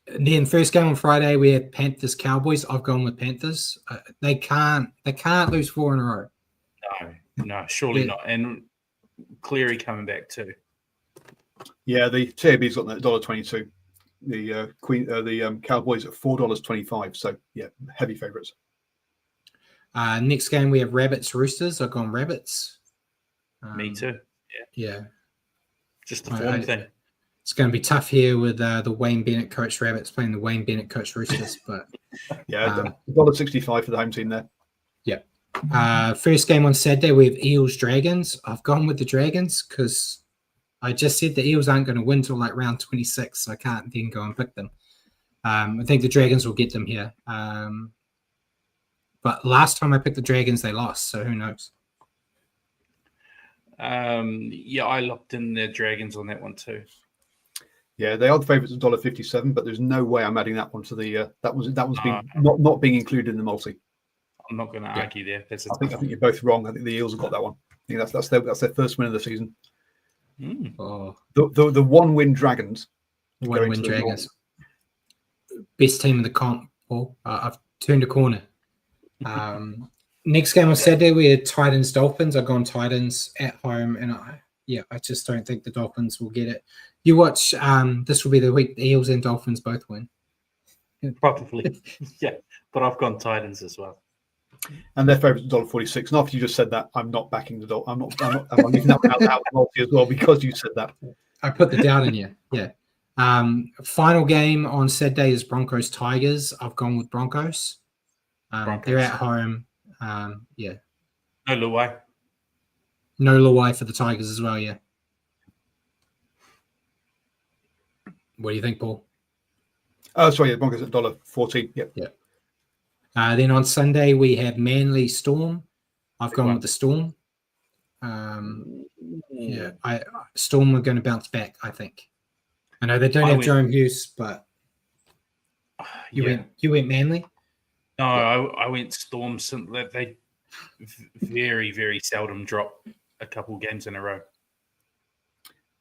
A: And then first game on Friday, we had Panthers Cowboys. I've gone with Panthers. They can't lose 4 in a row.
B: No, surely not. And Cleary coming back too.
C: Yeah, the TAB's got that $1.22. The Cowboys at $4.25. So yeah, heavy favourites.
A: Next game we have Rabbits Roosters. I've gone Rabbits.
B: Me too.
A: Yeah.
B: Just the form thing.
A: It's going to be tough here with the Wayne Bennett coach Rabbits playing the Wayne Bennett coach Roosters, but
C: $1.65 for the home team there.
A: Yeah. First game on Saturday we have Eels Dragons. I've gone with the Dragons because I just said the Eels aren't going to win till like round 26, so I can't then go and pick them. I think the Dragons will get them here. But last time I picked the Dragons, they lost, so who knows?
B: I locked in the Dragons on that one too.
C: Yeah, they are the favourites at $1.57, but there's no way I'm adding that one to the that was not being included in the multi.
B: I'm not going to argue there. I
C: think you're both wrong. I think the Eels have got that one. I think that's their first win of the season.
A: Oh.
C: The 1-win Dragons.
A: 1-win Dragons. Best team in the comp, Paul. I've turned a corner. Next game on Saturday, we had Titans Dolphins. I've gone Titans at home, and I just don't think the Dolphins will get it. You watch. This will be the week the Eels and Dolphins both win.
B: Probably, yeah. But I've gone Titans as well.
C: And their favourites $1.46. And after you just said that, I'm not backing the Dolphins. I'm leaving that one out multi as well because you said that.
A: I put the doubt in you. Yeah. Final game on Saturday is Broncos Tigers. I've gone with Broncos. They're at home. Yeah.
B: No Luai.
A: No Luai for the Tigers as well, yeah. What do you think, Paul?
C: The Broncos at $1.14. Yep.
A: Yeah. Then on Sunday, we have Manly Storm. I've gone with the Storm. Yeah, Storm were going to bounce back, I think. I know they don't have Jerome Hughes, but you went Manly?
B: No, I went Storm. They very, very seldom drop a couple games in a row.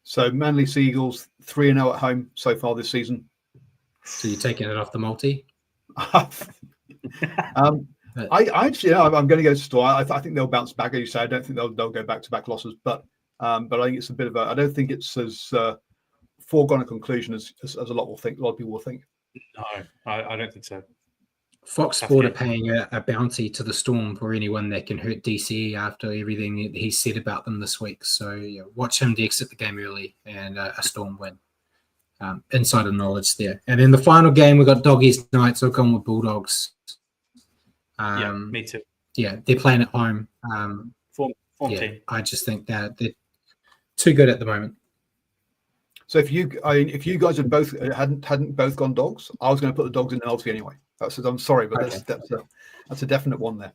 C: So Manly Sea Eagles 3-0 at home so far this season.
A: So you're taking it off the multi?
C: I actually, I'm going to go to Storm. I think they'll bounce back, as you say. I don't think they'll go back-to-back losses, but I think it's a bit of a. I don't think it's as foregone a conclusion as a lot of people will think.
B: No, I don't think so.
A: Fox Sport are paying a bounty to the Storm for anyone that can hurt DCE after everything he said about them this week. So watch him to exit the game early and a Storm win. Insider knowledge there. And in the final game, we got Doggies Knights. I've gone with Bulldogs.
B: Me too.
A: Yeah, they're playing at home.
B: Form team.
A: I just think that they're too good at the moment. So
C: if you guys had both hadn't both gone Dogs, I was going to put the Dogs in the multi anyway. I'm sorry, but okay. that's a definite one there.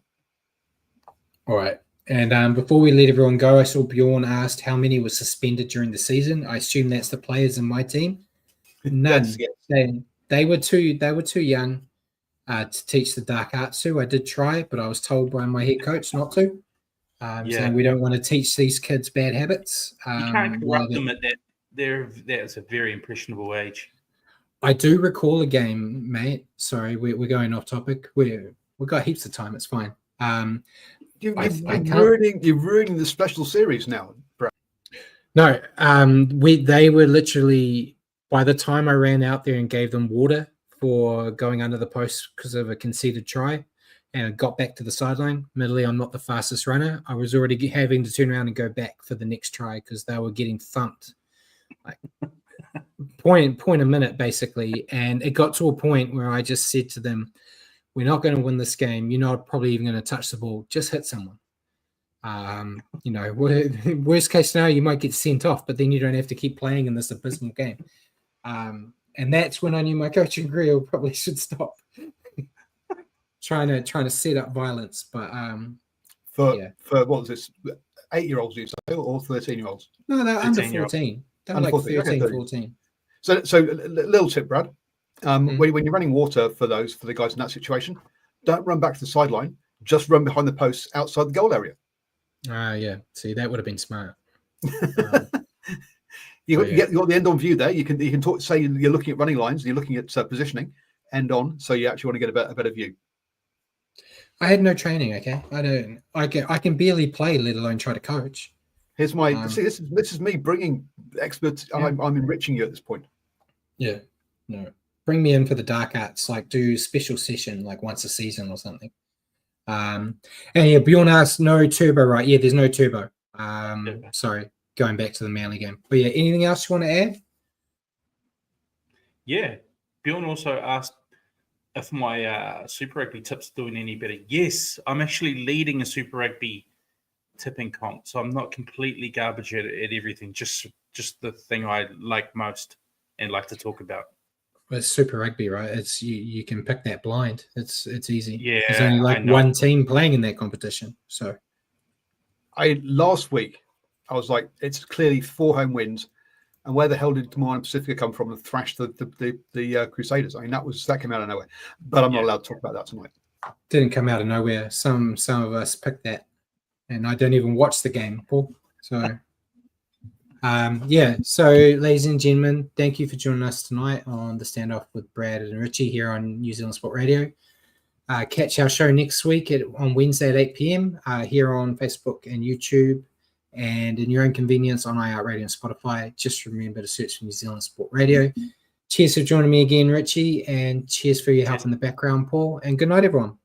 A: All right. And before we let everyone go, I saw Bjorn asked how many were suspended during the season. I assume that's the players in my team. None. They were too young to teach the dark arts to. I did try, but I was told by my head coach not to. Saying we don't want to teach these kids bad habits.
B: You can't corrupt them at that. That's a very impressionable age.
A: I do recall a game, mate. Sorry, we're going off topic. We've got heaps of time. It's fine.
C: You're ruining the special series now, bro.
A: No, they were literally, by the time I ran out there and gave them water for going under the post because of a conceded try and got back to the sideline. Admittedly, I'm not the fastest runner. I was already having to turn around and go back for the next try because they were getting thumped. Like point a minute, basically. And it got to a point where I just said to them, we're not going to win this game. You're not probably even going to touch the ball. Just hit someone. Worst case scenario, you might get sent off, but then you don't have to keep playing in this abysmal game. And that's when I knew my coaching career probably should stop trying to set up violence. But
C: for what was this? 8-year-olds, you say, or 13-year-olds?
A: No, they're under 14. They're like 13, 14.
C: So little tip, Brad. When you're running water for the guys in that situation, don't run back to the sideline. Just run behind the posts outside the goal area.
A: Yeah. See, that would have been smart.
C: You got the end on view there. You can talk. Say you're looking at running lines. You're looking at positioning end on. So you actually want to get a better view.
A: I had no training. Okay, I can barely play, let alone try to coach.
C: Here's my. See, this is me bringing experts. Yeah. I'm enriching you at this point.
A: Yeah. No. Bring me in for the dark arts. Like do special session like once a season or something. And yeah, Bjorn asked no turbo, right? Yeah, there's no turbo. Sorry, going back to the Manly game. But yeah, anything else you want to add?
B: Yeah, Bjorn also asked if my Super Rugby tips doing any better. Yes, I'm actually leading a Super Rugby tipping comp, so I'm not completely garbage at everything. Just the thing I like most and like to talk about.
A: Well, it's Super Rugby, right? It's you can pick that blind. It's easy.
B: Yeah,
A: there's only like one team playing in that competition. So,
C: last week I was like, it's clearly 4 home wins, and where the hell did Command Pacifica come from and thrash the Crusaders? I mean, that came out of nowhere. But I'm not allowed to talk about that tonight.
A: Didn't come out of nowhere. Some of us picked that, and I don't even watch the game, Paul. So. So ladies and gentlemen, thank you for joining us tonight on the Standoff with Brad and Richie here on New Zealand Sport Radio. Catch our show next week on Wednesday at 8 p.m. Here on Facebook and YouTube, and in your own convenience on iHeartRadio and Spotify. Just remember to search for New Zealand Sport Radio. Cheers for joining me again, Richie, and cheers for your help in the background, Paul, and good night, everyone.